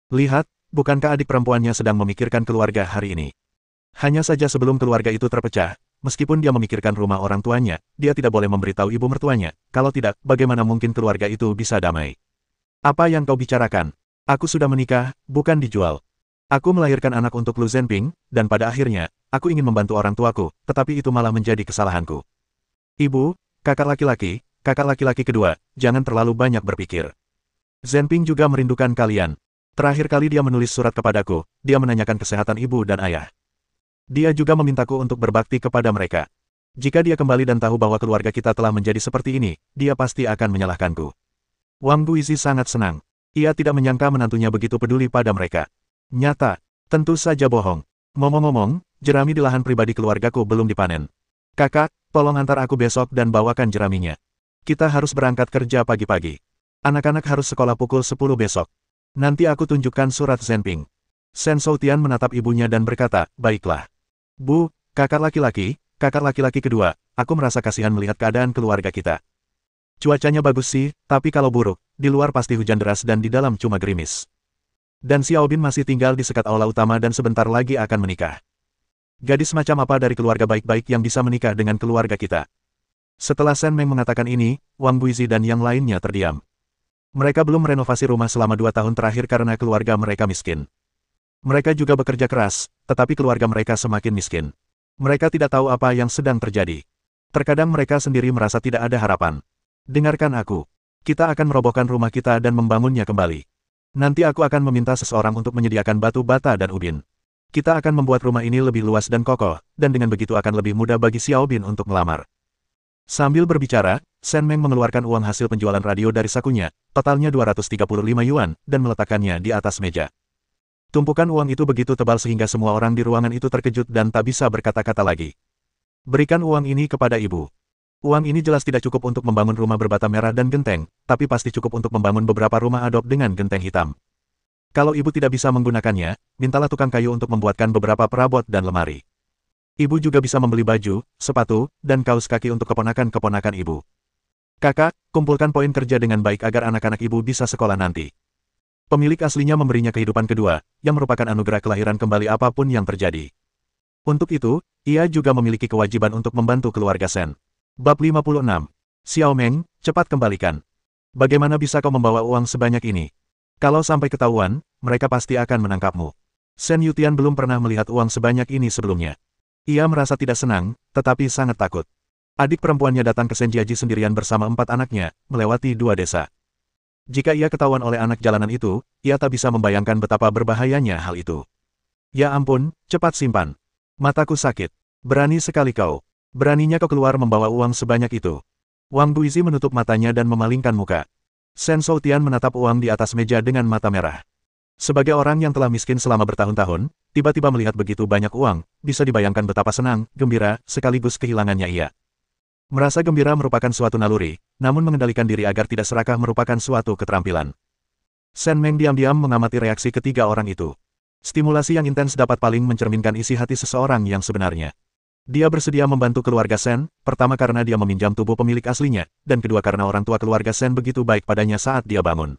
Lihat, bukankah adik perempuannya sedang memikirkan keluarga hari ini? Hanya saja sebelum keluarga itu terpecah, meskipun dia memikirkan rumah orang tuanya, dia tidak boleh memberitahu ibu mertuanya, kalau tidak, bagaimana mungkin keluarga itu bisa damai? Apa yang kau bicarakan? Aku sudah menikah, bukan dijual. Aku melahirkan anak untuk Lu Zhenping, dan pada akhirnya, aku ingin membantu orang tuaku, tetapi itu malah menjadi kesalahanku. Ibu, kakak laki-laki kedua, jangan terlalu banyak berpikir. Zhenping juga merindukan kalian. Terakhir kali dia menulis surat kepadaku, dia menanyakan kesehatan ibu dan ayah. Dia juga memintaku untuk berbakti kepada mereka. Jika dia kembali dan tahu bahwa keluarga kita telah menjadi seperti ini, dia pasti akan menyalahkanku. Wang Guizi sangat senang. Ia tidak menyangka menantunya begitu peduli pada mereka. Nyata, tentu saja bohong. Ngomong-ngomong, jerami di lahan pribadi keluargaku belum dipanen. Kakak, tolong antar aku besok dan bawakan jeraminya. Kita harus berangkat kerja pagi-pagi. Anak-anak harus sekolah pukul 10 besok. Nanti aku tunjukkan surat Zhenping. Shen Shoutian menatap ibunya dan berkata, baiklah. Bu, kakak laki-laki kedua, aku merasa kasihan melihat keadaan keluarga kita. Cuacanya bagus sih, tapi kalau buruk, di luar pasti hujan deras dan di dalam cuma gerimis. Dan Xiaobin masih tinggal di sekat aula utama dan sebentar lagi akan menikah. Gadis macam apa dari keluarga baik-baik yang bisa menikah dengan keluarga kita? Setelah Shen Meng mengatakan ini, Wang Guizi dan yang lainnya terdiam. Mereka belum merenovasi rumah selama 2 tahun terakhir karena keluarga mereka miskin. Mereka juga bekerja keras, tetapi keluarga mereka semakin miskin. Mereka tidak tahu apa yang sedang terjadi. Terkadang mereka sendiri merasa tidak ada harapan. Dengarkan aku. Kita akan merobohkan rumah kita dan membangunnya kembali. Nanti aku akan meminta seseorang untuk menyediakan batu bata dan ubin. Kita akan membuat rumah ini lebih luas dan kokoh, dan dengan begitu akan lebih mudah bagi Xiaobin untuk melamar. Sambil berbicara, Shen Meng mengeluarkan uang hasil penjualan radio dari sakunya, totalnya 235 yuan, dan meletakkannya di atas meja. Tumpukan uang itu begitu tebal sehingga semua orang di ruangan itu terkejut dan tak bisa berkata-kata lagi. Berikan uang ini kepada ibu. Uang ini jelas tidak cukup untuk membangun rumah berbata merah dan genteng, tapi pasti cukup untuk membangun beberapa rumah adop dengan genteng hitam. Kalau ibu tidak bisa menggunakannya, mintalah tukang kayu untuk membuatkan beberapa perabot dan lemari. Ibu juga bisa membeli baju, sepatu, dan kaus kaki untuk keponakan-keponakan ibu. Kakak, kumpulkan poin kerja dengan baik agar anak-anak ibu bisa sekolah nanti. Pemilik aslinya memberinya kehidupan kedua, yang merupakan anugerah kelahiran kembali apapun yang terjadi. Untuk itu, ia juga memiliki kewajiban untuk membantu keluarga Shen. Bab 56. Xiao Meng, cepat kembalikan. Bagaimana bisa kau membawa uang sebanyak ini? Kalau sampai ketahuan, mereka pasti akan menangkapmu. Shen Yutian belum pernah melihat uang sebanyak ini sebelumnya. Ia merasa tidak senang, tetapi sangat takut. Adik perempuannya datang ke Senjiaji sendirian bersama 4 anaknya, melewati 2 desa. Jika ia ketahuan oleh anak jalanan itu, ia tak bisa membayangkan betapa berbahayanya hal itu. Ya ampun, cepat simpan. Mataku sakit. Berani sekali kau. Beraninya kau keluar membawa uang sebanyak itu. Wang Buizi menutup matanya dan memalingkan muka. Shen Shoutian menatap uang di atas meja dengan mata merah. Sebagai orang yang telah miskin selama bertahun-tahun, tiba-tiba melihat begitu banyak uang, bisa dibayangkan betapa senang, gembira, sekaligus kehilangannya ia. Merasa gembira merupakan suatu naluri, namun mengendalikan diri agar tidak serakah merupakan suatu keterampilan. Shen Meng diam-diam mengamati reaksi ketiga orang itu. Stimulasi yang intens dapat paling mencerminkan isi hati seseorang yang sebenarnya. Dia bersedia membantu keluarga Shen, pertama karena dia meminjam tubuh pemilik aslinya, dan kedua karena orang tua keluarga Shen begitu baik padanya saat dia bangun.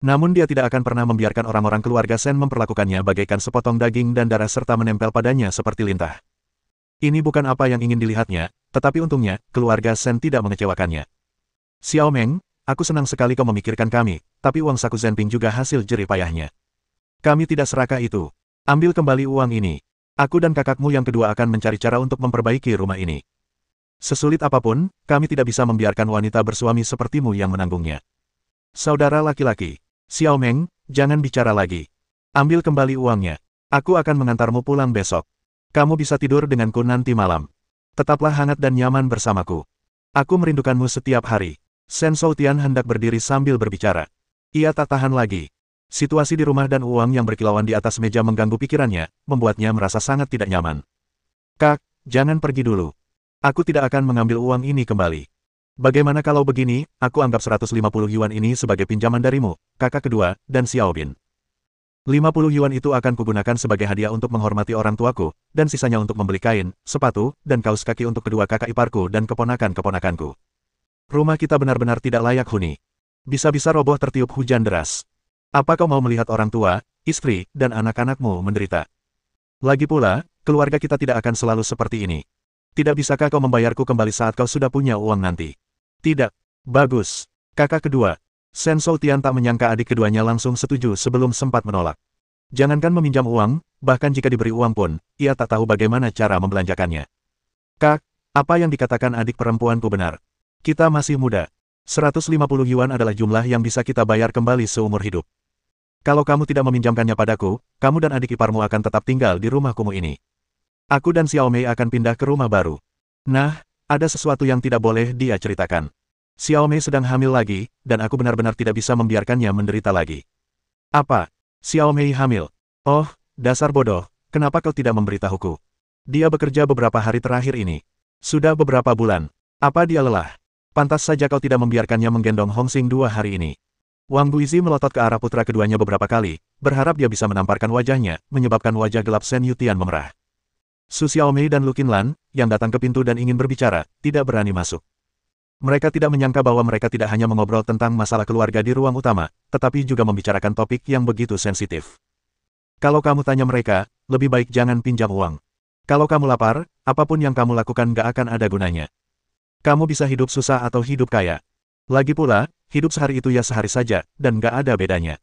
Namun dia tidak akan pernah membiarkan orang-orang keluarga Shen memperlakukannya bagaikan sepotong daging dan darah serta menempel padanya seperti lintah. Ini bukan apa yang ingin dilihatnya, tetapi untungnya, keluarga Shen tidak mengecewakannya. Xiao Meng, aku senang sekali kau memikirkan kami, tapi uang saku Zhenping juga hasil jerih payahnya. Kami tidak serakah itu. Ambil kembali uang ini. Aku dan kakakmu yang kedua akan mencari cara untuk memperbaiki rumah ini. Sesulit apapun, kami tidak bisa membiarkan wanita bersuami sepertimu yang menanggungnya. Saudara laki-laki. Xiao Meng, jangan bicara lagi. Ambil kembali uangnya. Aku akan mengantarmu pulang besok. Kamu bisa tidur denganku nanti malam. Tetaplah hangat dan nyaman bersamaku. Aku merindukanmu setiap hari. Shen Shoutian hendak berdiri sambil berbicara. Ia tak tahan lagi. Situasi di rumah dan uang yang berkilauan di atas meja mengganggu pikirannya, membuatnya merasa sangat tidak nyaman. Kak, jangan pergi dulu. Aku tidak akan mengambil uang ini kembali. Bagaimana kalau begini, aku anggap 150 yuan ini sebagai pinjaman darimu, kakak kedua, dan Xiao Bin. 50 yuan itu akan kugunakan sebagai hadiah untuk menghormati orang tuaku, dan sisanya untuk membeli kain, sepatu, dan kaus kaki untuk kedua kakak iparku dan keponakan-keponakanku. Rumah kita benar-benar tidak layak huni. Bisa-bisa roboh tertiup hujan deras. Apa kau mau melihat orang tua, istri, dan anak-anakmu menderita? Lagi pula, keluarga kita tidak akan selalu seperti ini. Tidak bisakah kau membayarku kembali saat kau sudah punya uang nanti? Tidak. Bagus. Kakak kedua. Shen Shoutian tak menyangka adik keduanya langsung setuju sebelum sempat menolak. Jangankan meminjam uang, bahkan jika diberi uang pun, ia tak tahu bagaimana cara membelanjakannya. Kak, apa yang dikatakan adik perempuanku benar. Kita masih muda. 150 yuan adalah jumlah yang bisa kita bayar kembali seumur hidup. Kalau kamu tidak meminjamkannya padaku, kamu dan adik iparmu akan tetap tinggal di rumah kumuh ini. Aku dan Xiao Mei akan pindah ke rumah baru. Nah, ada sesuatu yang tidak boleh dia ceritakan. Xiao Mei sedang hamil lagi, dan aku benar-benar tidak bisa membiarkannya menderita lagi. Apa? Xiao Mei hamil? Oh, dasar bodoh, kenapa kau tidak memberitahuku? Dia bekerja beberapa hari terakhir ini. Sudah beberapa bulan. Apa dia lelah? Pantas saja kau tidak membiarkannya menggendong Hongxing 2 hari ini. Wang Buizi melotot ke arah putra keduanya beberapa kali, berharap dia bisa menamparkan wajahnya, menyebabkan wajah gelap Shen Yutian memerah. Su Xiaomei dan Lu Qinlan, yang datang ke pintu dan ingin berbicara, tidak berani masuk. Mereka tidak menyangka bahwa mereka tidak hanya mengobrol tentang masalah keluarga di ruang utama, tetapi juga membicarakan topik yang begitu sensitif. Kalau kamu tanya mereka, lebih baik jangan pinjam uang. Kalau kamu lapar, apapun yang kamu lakukan gak akan ada gunanya. Kamu bisa hidup susah atau hidup kaya. Lagi pula, hidup sehari itu ya sehari saja, dan gak ada bedanya.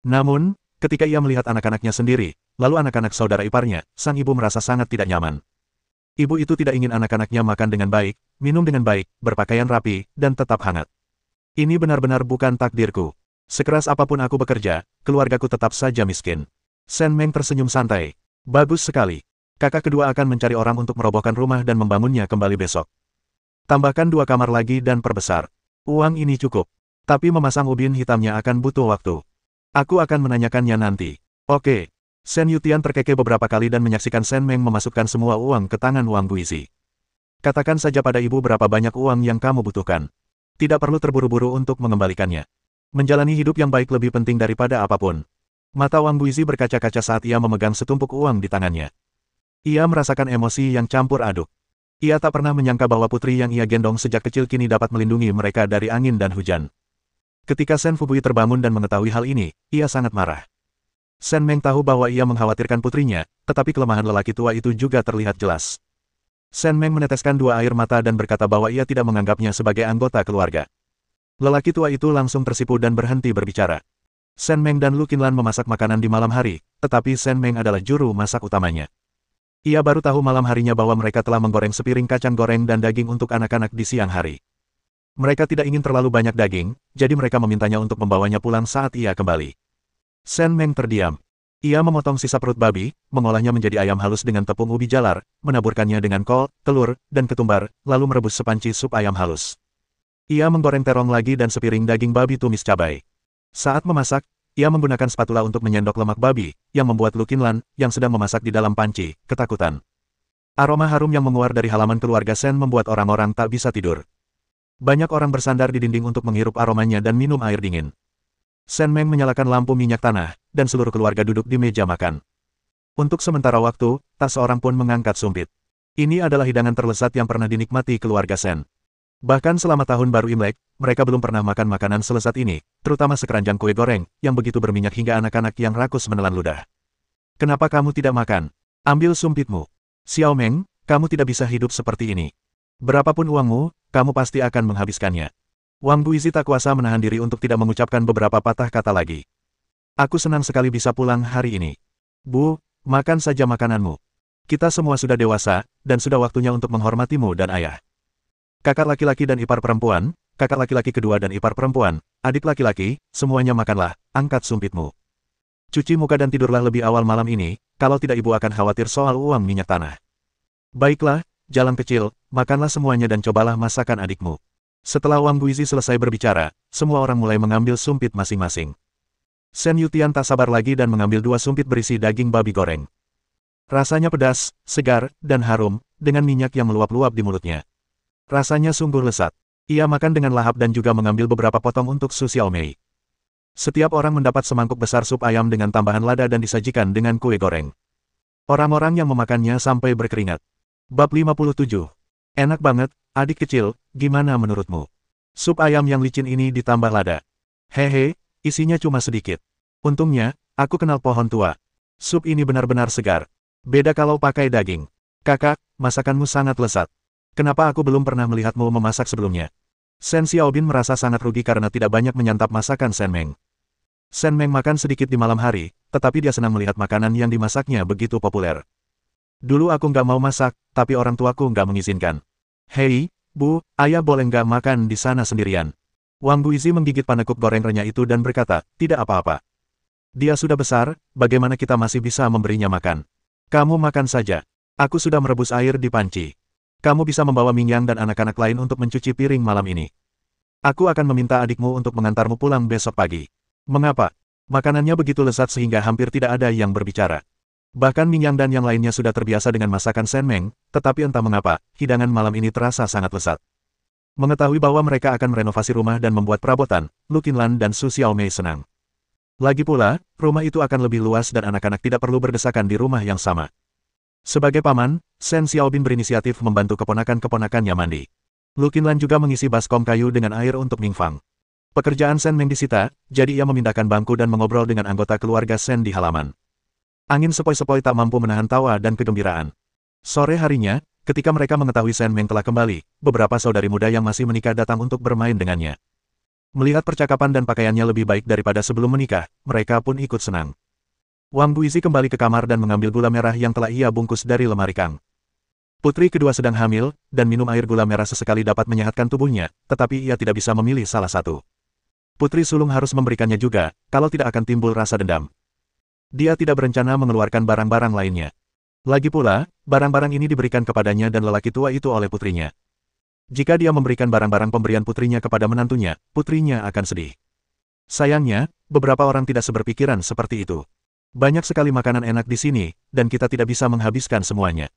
Namun, ketika ia melihat anak-anaknya sendiri, lalu anak-anak saudara iparnya, sang ibu merasa sangat tidak nyaman. Ibu itu tidak ingin anak-anaknya makan dengan baik, minum dengan baik, berpakaian rapi, dan tetap hangat. Ini benar-benar bukan takdirku. Sekeras apapun aku bekerja, keluargaku tetap saja miskin. Shen Meng tersenyum santai. Bagus sekali. Kakak kedua akan mencari orang untuk merobohkan rumah dan membangunnya kembali besok. Tambahkan 2 kamar lagi dan perbesar. Uang ini cukup. Tapi memasang ubin hitamnya akan butuh waktu. Aku akan menanyakannya nanti. Oke. Shen Yutian terkekeh beberapa kali dan menyaksikan Shen Meng memasukkan semua uang ke tangan Wang Buizi. Katakan saja pada ibu berapa banyak uang yang kamu butuhkan. Tidak perlu terburu-buru untuk mengembalikannya. Menjalani hidup yang baik lebih penting daripada apapun. Mata Wang Buizi berkaca-kaca saat ia memegang setumpuk uang di tangannya. Ia merasakan emosi yang campur aduk. Ia tak pernah menyangka bahwa putri yang ia gendong sejak kecil kini dapat melindungi mereka dari angin dan hujan. Ketika Shen Fubui terbangun dan mengetahui hal ini, ia sangat marah. Shen Meng tahu bahwa ia mengkhawatirkan putrinya, tetapi kelemahan lelaki tua itu juga terlihat jelas. Shen Meng meneteskan dua air mata dan berkata bahwa ia tidak menganggapnya sebagai anggota keluarga. Lelaki tua itu langsung tersipu dan berhenti berbicara. Shen Meng dan Lu Qinlan memasak makanan di malam hari, tetapi Shen Meng adalah juru masak utamanya. Ia baru tahu malam harinya bahwa mereka telah menggoreng sepiring kacang goreng dan daging untuk anak-anak di siang hari. Mereka tidak ingin terlalu banyak daging, jadi mereka memintanya untuk membawanya pulang saat ia kembali. Shen Meng terdiam. Ia memotong sisa perut babi, mengolahnya menjadi ayam halus dengan tepung ubi jalar, menaburkannya dengan kol, telur, dan ketumbar, lalu merebus sepanci sup ayam halus. Ia menggoreng terong lagi dan sepiring daging babi tumis cabai. Saat memasak, ia menggunakan spatula untuk menyendok lemak babi, yang membuat Lu Qinlan, yang sedang memasak di dalam panci, ketakutan. Aroma harum yang menguar dari halaman keluarga Shen membuat orang-orang tak bisa tidur. Banyak orang bersandar di dinding untuk menghirup aromanya dan minum air dingin. Shen Meng menyalakan lampu minyak tanah, dan seluruh keluarga duduk di meja makan. Untuk sementara waktu, tak seorang pun mengangkat sumpit. Ini adalah hidangan terlezat yang pernah dinikmati keluarga Shen. Bahkan selama tahun baru Imlek, mereka belum pernah makan makanan selezat ini, terutama sekeranjang kue goreng, yang begitu berminyak hingga anak-anak yang rakus menelan ludah. Kenapa kamu tidak makan? Ambil sumpitmu. Xiao Meng, kamu tidak bisa hidup seperti ini. Berapapun uangmu, kamu pasti akan menghabiskannya. Wang Buizi tak kuasa menahan diri untuk tidak mengucapkan beberapa patah kata lagi. Aku senang sekali bisa pulang hari ini. Bu, makan saja makananmu. Kita semua sudah dewasa, dan sudah waktunya untuk menghormatimu dan ayah. Kakak laki-laki dan ipar perempuan, kakak laki-laki kedua dan ipar perempuan, adik laki-laki, semuanya makanlah, angkat sumpitmu. Cuci muka dan tidurlah lebih awal malam ini, kalau tidak ibu akan khawatir soal uang minyak tanah. Baiklah, jalan kecil, makanlah semuanya dan cobalah masakan adikmu. Setelah Wang Guizi selesai berbicara, semua orang mulai mengambil sumpit masing-masing. Shen Yutian tak sabar lagi dan mengambil 2 sumpit berisi daging babi goreng. Rasanya pedas, segar, dan harum, dengan minyak yang meluap-luap di mulutnya. Rasanya sungguh lezat. Ia makan dengan lahap dan juga mengambil beberapa potong untuk Su Xiaomei. Setiap orang mendapat semangkuk besar sup ayam dengan tambahan lada dan disajikan dengan kue goreng. Orang-orang yang memakannya sampai berkeringat. Bab 57. Enak banget, adik kecil, gimana menurutmu? Sup ayam yang licin ini ditambah lada. Hehe, isinya cuma sedikit. Untungnya, aku kenal pohon tua. Sup ini benar-benar segar. Beda kalau pakai daging. Kakak, masakanmu sangat lezat. Kenapa aku belum pernah melihatmu memasak sebelumnya? Shen Xiaobin merasa sangat rugi karena tidak banyak menyantap masakan Shen Meng. Shen Meng makan sedikit di malam hari, tetapi dia senang melihat makanan yang dimasaknya begitu populer. Dulu aku nggak mau masak, tapi orang tuaku nggak mengizinkan. Hei, Bu, ayah boleh nggak makan di sana sendirian? Wang Buizi menggigit panekuk goreng renyah itu dan berkata, tidak apa-apa. Dia sudah besar, bagaimana kita masih bisa memberinya makan? Kamu makan saja. Aku sudah merebus air di panci. Kamu bisa membawa Mingyang dan anak-anak lain untuk mencuci piring malam ini. Aku akan meminta adikmu untuk mengantarmu pulang besok pagi. Mengapa? Makanannya begitu lezat sehingga hampir tidak ada yang berbicara. Bahkan Mingyang dan yang lainnya sudah terbiasa dengan masakan Shen Meng, tetapi entah mengapa, hidangan malam ini terasa sangat lezat. Mengetahui bahwa mereka akan merenovasi rumah dan membuat perabotan, Lu Qinlan dan Su Xiaomei senang. Lagi pula, rumah itu akan lebih luas dan anak-anak tidak perlu berdesakan di rumah yang sama. Sebagai paman, Shen Xiaobin berinisiatif membantu keponakan-keponakannya mandi. Lu Qinlan juga mengisi baskom kayu dengan air untuk Ming Fang. Pekerjaan Shen Meng disita, jadi ia memindahkan bangku dan mengobrol dengan anggota keluarga Shen di halaman. Angin sepoi-sepoi tak mampu menahan tawa dan kegembiraan. Sore harinya, ketika mereka mengetahui Shen Meng telah kembali, beberapa saudari muda yang masih menikah datang untuk bermain dengannya. Melihat percakapan dan pakaiannya lebih baik daripada sebelum menikah, mereka pun ikut senang. Wang Buizi kembali ke kamar dan mengambil gula merah yang telah ia bungkus dari lemari Kang. Putri kedua sedang hamil, dan minum air gula merah sesekali dapat menyehatkan tubuhnya, tetapi ia tidak bisa memilih salah satu. Putri sulung harus memberikannya juga, kalau tidak akan timbul rasa dendam. Dia tidak berencana mengeluarkan barang-barang lainnya. Lagi pula, barang-barang ini diberikan kepadanya dan lelaki tua itu oleh putrinya. Jika dia memberikan barang-barang pemberian putrinya kepada menantunya, putrinya akan sedih. Sayangnya, beberapa orang tidak seberpikiran seperti itu. Banyak sekali makanan enak di sini, dan kita tidak bisa menghabiskan semuanya.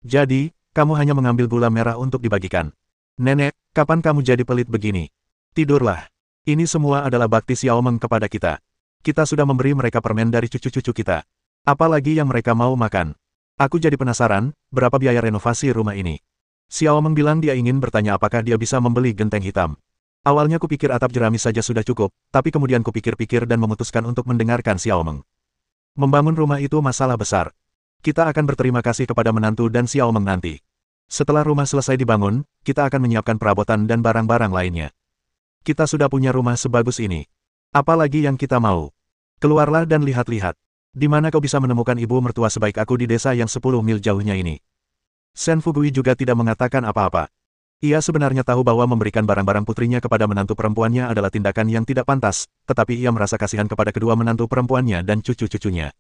Jadi, kamu hanya mengambil gula merah untuk dibagikan. Nenek, kapan kamu jadi pelit begini? Tidurlah. Ini semua adalah bakti Xiao Meng kepada kita. Kita sudah memberi mereka permen dari cucu-cucu kita. Apalagi yang mereka mau makan. Aku jadi penasaran, berapa biaya renovasi rumah ini? Xiao Meng bilang dia ingin bertanya apakah dia bisa membeli genteng hitam. Awalnya kupikir atap jerami saja sudah cukup, tapi kemudian kupikir-pikir dan memutuskan untuk mendengarkan Xiao Meng. Membangun rumah itu masalah besar. Kita akan berterima kasih kepada menantu dan Xiao Meng nanti. Setelah rumah selesai dibangun, kita akan menyiapkan perabotan dan barang-barang lainnya. Kita sudah punya rumah sebagus ini. Apalagi yang kita mau? Keluarlah dan lihat-lihat. Di mana kau bisa menemukan ibu mertua sebaik aku di desa yang 10 mil jauhnya ini? Sen Fugui juga tidak mengatakan apa-apa. Ia sebenarnya tahu bahwa memberikan barang-barang putrinya kepada menantu perempuannya adalah tindakan yang tidak pantas, tetapi ia merasa kasihan kepada kedua menantu perempuannya dan cucu-cucunya.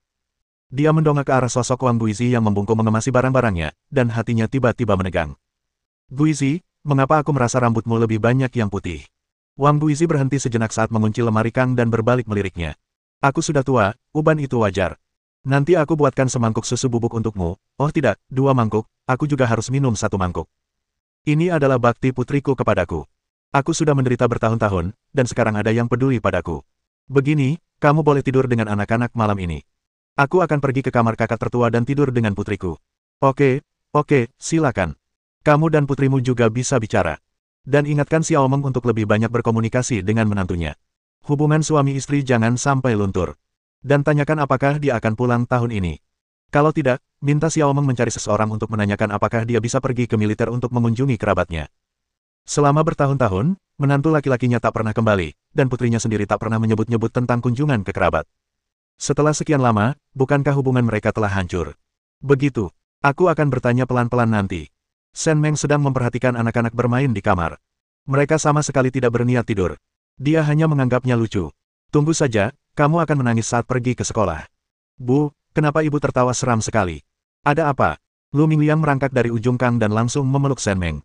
Dia mendongak ke arah sosok Wang Guizi yang membungkuk mengemasi barang-barangnya, dan hatinya tiba-tiba menegang. Guizi, mengapa aku merasa rambutmu lebih banyak yang putih? Wang Guizi berhenti sejenak saat mengunci lemari Kang dan berbalik meliriknya. Aku sudah tua, uban itu wajar. Nanti aku buatkan semangkuk susu bubuk untukmu. Oh tidak, 2 mangkuk, aku juga harus minum 1 mangkuk. Ini adalah bakti putriku kepadaku. Aku sudah menderita bertahun-tahun, dan sekarang ada yang peduli padaku. Begini, kamu boleh tidur dengan anak-anak malam ini. Aku akan pergi ke kamar kakak tertua dan tidur dengan putriku. Oke, silakan. Kamu dan putrimu juga bisa bicara. Dan ingatkan Xiao Meng untuk lebih banyak berkomunikasi dengan menantunya. Hubungan suami istri jangan sampai luntur. Dan tanyakan apakah dia akan pulang tahun ini. Kalau tidak, minta Xiao Meng mencari seseorang untuk menanyakan apakah dia bisa pergi ke militer untuk mengunjungi kerabatnya. Selama bertahun-tahun, menantu laki-lakinya tak pernah kembali, dan putrinya sendiri tak pernah menyebut-nyebut tentang kunjungan ke kerabat. Setelah sekian lama, bukankah hubungan mereka telah hancur? Begitu. Aku akan bertanya pelan-pelan nanti. Sen Meng sedang memperhatikan anak-anak bermain di kamar. Mereka sama sekali tidak berniat tidur. Dia hanya menganggapnya lucu. Tunggu saja, kamu akan menangis saat pergi ke sekolah. Bu, kenapa ibu tertawa seram sekali? Ada apa? Lu Mingliang merangkak dari ujung Kang dan langsung memeluk Sen Meng.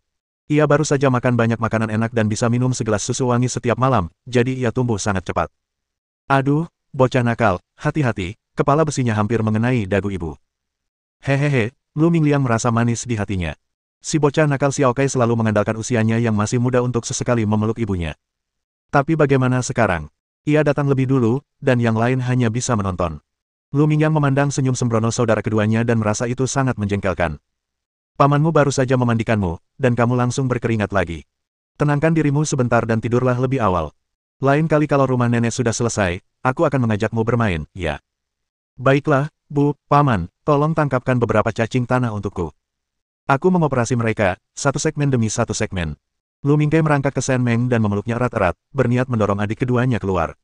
Ia baru saja makan banyak makanan enak dan bisa minum segelas susu wangi setiap malam, jadi ia tumbuh sangat cepat. Aduh, bocah nakal, hati-hati, kepala besinya hampir mengenai dagu ibu. Hehehe, Lu Mingliang merasa manis di hatinya. Si bocah nakal Xiao Kai selalu mengandalkan usianya yang masih muda untuk sesekali memeluk ibunya. Tapi bagaimana sekarang? Ia datang lebih dulu, dan yang lain hanya bisa menonton. Lu Mingliang memandang senyum sembrono saudara keduanya dan merasa itu sangat menjengkelkan. Pamanmu baru saja memandikanmu, dan kamu langsung berkeringat lagi. Tenangkan dirimu sebentar dan tidurlah lebih awal. Lain kali kalau rumah nenek sudah selesai, aku akan mengajakmu bermain, ya. Baiklah, Bu, Paman, tolong tangkapkan beberapa cacing tanah untukku. Aku mengoperasi mereka, 1 segmen demi 1 segmen. Lu Mingkai merangkak ke Sen Meng dan memeluknya erat-erat, berniat mendorong adik keduanya keluar.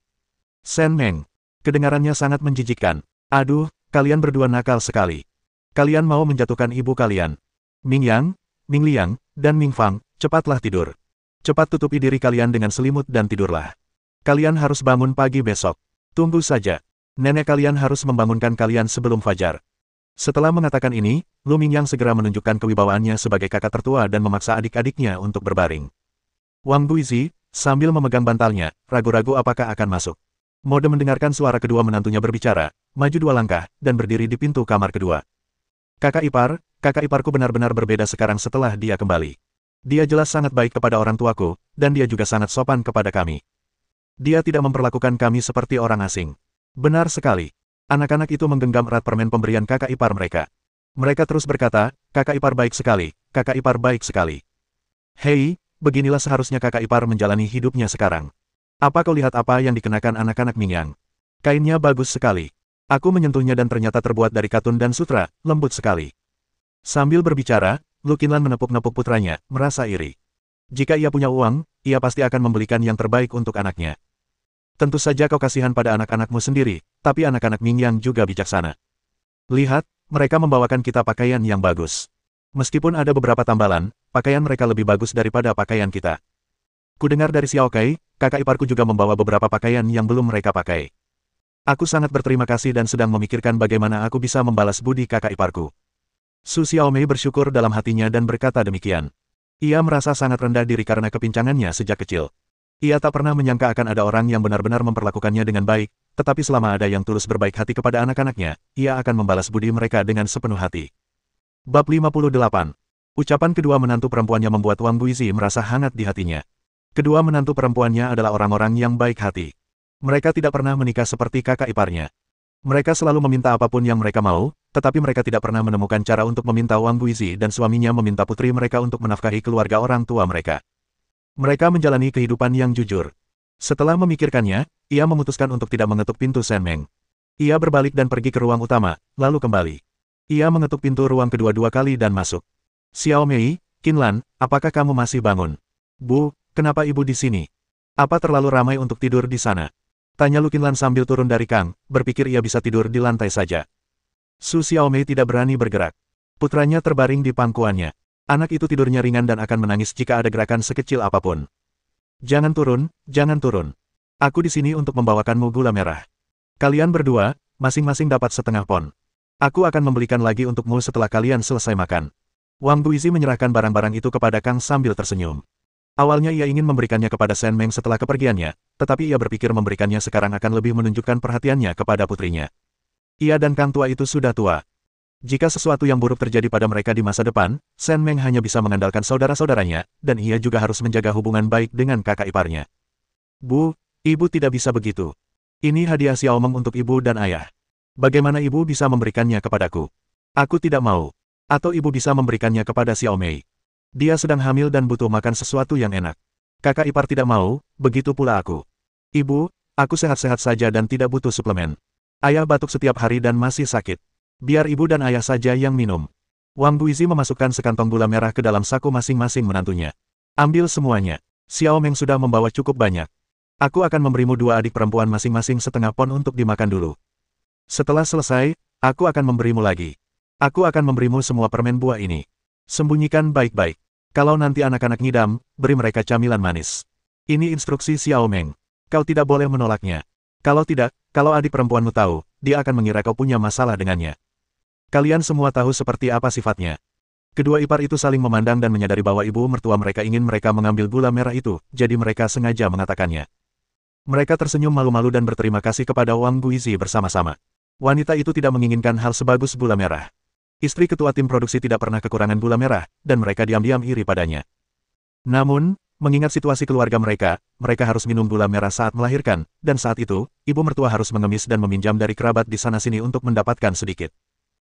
Sen Meng. Kedengarannya sangat menjijikkan. Aduh, kalian berdua nakal sekali. Kalian mau menjatuhkan ibu kalian. Ming Yang, Ming Liang, dan Ming Fang, cepatlah tidur. Cepat tutupi diri kalian dengan selimut dan tidurlah. Kalian harus bangun pagi besok. Tunggu saja. Nenek kalian harus membangunkan kalian sebelum fajar. Setelah mengatakan ini, Lu Mingyang segera menunjukkan kewibawaannya sebagai kakak tertua dan memaksa adik-adiknya untuk berbaring. Wang Guizi, sambil memegang bantalnya, ragu-ragu apakah akan masuk. Mode mendengarkan suara kedua menantunya berbicara, maju 2 langkah, dan berdiri di pintu kamar kedua. Kakak iparku benar-benar berbeda sekarang setelah dia kembali. Dia jelas sangat baik kepada orang tuaku, dan dia juga sangat sopan kepada kami. Dia tidak memperlakukan kami seperti orang asing. Benar sekali. Anak-anak itu menggenggam erat permen pemberian kakak ipar mereka. Mereka terus berkata, kakak ipar baik sekali, kakak ipar baik sekali. Hei, beginilah seharusnya kakak ipar menjalani hidupnya sekarang. Apa kau lihat apa yang dikenakan anak-anak Mingyang? Kainnya bagus sekali. Aku menyentuhnya dan ternyata terbuat dari katun dan sutra, lembut sekali. Sambil berbicara, Lu Qinlan menepuk-nepuk putranya, merasa iri. Jika ia punya uang, ia pasti akan membelikan yang terbaik untuk anaknya. Tentu saja kau kasihan pada anak-anakmu sendiri, tapi anak-anak Mingyang juga bijaksana. Lihat, mereka membawakan kita pakaian yang bagus. Meskipun ada beberapa tambalan, pakaian mereka lebih bagus daripada pakaian kita. Kudengar dari Xiao Kai, kakak iparku juga membawa beberapa pakaian yang belum mereka pakai. Aku sangat berterima kasih dan sedang memikirkan bagaimana aku bisa membalas budi kakak iparku. Su Xiaomei bersyukur dalam hatinya dan berkata demikian. Ia merasa sangat rendah diri karena kepincangannya sejak kecil. Ia tak pernah menyangka akan ada orang yang benar-benar memperlakukannya dengan baik, tetapi selama ada yang tulus berbaik hati kepada anak-anaknya, ia akan membalas budi mereka dengan sepenuh hati. Bab 58. Ucapan kedua menantu perempuannya membuat Wang Guizi merasa hangat di hatinya. Kedua menantu perempuannya adalah orang-orang yang baik hati. Mereka tidak pernah menikah seperti kakak iparnya. Mereka selalu meminta apapun yang mereka mau, tetapi mereka tidak pernah menemukan cara untuk meminta Wang Guizi dan suaminya meminta putri mereka untuk menafkahi keluarga orang tua mereka. Mereka menjalani kehidupan yang jujur. Setelah memikirkannya, ia memutuskan untuk tidak mengetuk pintu Shen Meng. Ia berbalik dan pergi ke ruang utama, lalu kembali. Ia mengetuk pintu ruang kedua dua kali dan masuk. Xiao Mei, Qinlan, apakah kamu masih bangun? Bu, kenapa ibu di sini? Apa terlalu ramai untuk tidur di sana? Tanya Lu Qinlan sambil turun dari Kang, berpikir ia bisa tidur di lantai saja. Su Xiaomei tidak berani bergerak. Putranya terbaring di pangkuannya. Anak itu tidurnya ringan dan akan menangis jika ada gerakan sekecil apapun. Jangan turun, jangan turun. Aku di sini untuk membawakanmu gula merah. Kalian berdua, masing-masing dapat setengah pon. Aku akan membelikan lagi untukmu setelah kalian selesai makan. Wang Guizi menyerahkan barang-barang itu kepada Kang sambil tersenyum. Awalnya ia ingin memberikannya kepada Shen Meng setelah kepergiannya, tetapi ia berpikir memberikannya sekarang akan lebih menunjukkan perhatiannya kepada putrinya. Ia dan Kang tua itu sudah tua. Jika sesuatu yang buruk terjadi pada mereka di masa depan, Shen Meng hanya bisa mengandalkan saudara-saudaranya, dan ia juga harus menjaga hubungan baik dengan kakak iparnya. Bu, ibu tidak bisa begitu. Ini hadiah Xiao Meng untuk ibu dan ayah. Bagaimana ibu bisa memberikannya kepadaku? Aku tidak mau. Atau ibu bisa memberikannya kepada Xiao Mei. Dia sedang hamil dan butuh makan sesuatu yang enak. Kakak ipar tidak mau, begitu pula aku. Ibu, aku sehat-sehat saja dan tidak butuh suplemen. Ayah batuk setiap hari dan masih sakit. Biar ibu dan ayah saja yang minum. Wang Guizi memasukkan sekantong gula merah ke dalam saku masing-masing menantunya. Ambil semuanya. Xiao Meng sudah membawa cukup banyak. Aku akan memberimu dua adik perempuan masing-masing setengah pon untuk dimakan dulu. Setelah selesai, aku akan memberimu lagi. Aku akan memberimu semua permen buah ini. Sembunyikan baik-baik. Kalau nanti anak-anak ngidam, beri mereka camilan manis. Ini instruksi Xiao Meng. Kau tidak boleh menolaknya. Kalau tidak, kalau adik perempuanmu tahu, dia akan mengira kau punya masalah dengannya. Kalian semua tahu seperti apa sifatnya. Kedua ipar itu saling memandang dan menyadari bahwa ibu mertua mereka ingin mereka mengambil gula merah itu, jadi mereka sengaja mengatakannya. Mereka tersenyum malu-malu dan berterima kasih kepada Wang Guizi bersama-sama. Wanita itu tidak menginginkan hal sebagus gula merah. Istri ketua tim produksi tidak pernah kekurangan gula merah, dan mereka diam-diam iri padanya. Namun, mengingat situasi keluarga mereka harus minum gula merah saat melahirkan, dan saat itu, ibu mertua harus mengemis dan meminjam dari kerabat di sana-sini untuk mendapatkan sedikit.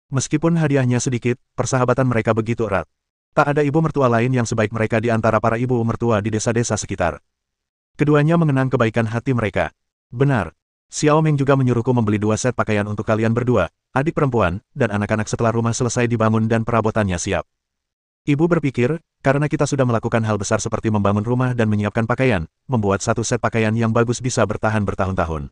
Meskipun hadiahnya sedikit, persahabatan mereka begitu erat. Tak ada ibu mertua lain yang sebaik mereka di antara para ibu mertua di desa-desa sekitar. Keduanya mengenang kebaikan hati mereka. Benar. Xiao Meng juga menyuruhku membeli 2 set pakaian untuk kalian berdua, adik perempuan, dan anak-anak setelah rumah selesai dibangun dan perabotannya siap. Ibu berpikir, karena kita sudah melakukan hal besar seperti membangun rumah dan menyiapkan pakaian, membuat 1 set pakaian yang bagus bisa bertahan bertahun-tahun.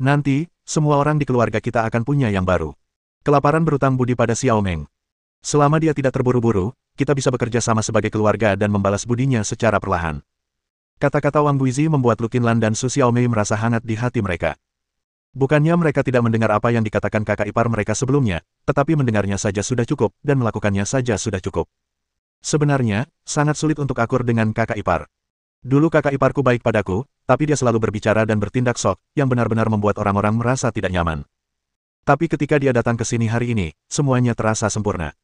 Nanti, semua orang di keluarga kita akan punya yang baru. Kelaparan berutang budi pada Xiao Meng. Selama dia tidak terburu-buru, kita bisa bekerja sama sebagai keluarga dan membalas budinya secara perlahan. Kata-kata Wang Guizi membuat Lu Qinlan dan Su Xiaomei merasa hangat di hati mereka. Bukannya mereka tidak mendengar apa yang dikatakan kakak ipar mereka sebelumnya, tetapi mendengarnya saja sudah cukup, dan melakukannya saja sudah cukup. Sebenarnya, sangat sulit untuk akur dengan kakak ipar. Dulu kakak iparku baik padaku, tapi dia selalu berbicara dan bertindak sok, yang benar-benar membuat orang-orang merasa tidak nyaman. Tapi ketika dia datang ke sini hari ini, semuanya terasa sempurna.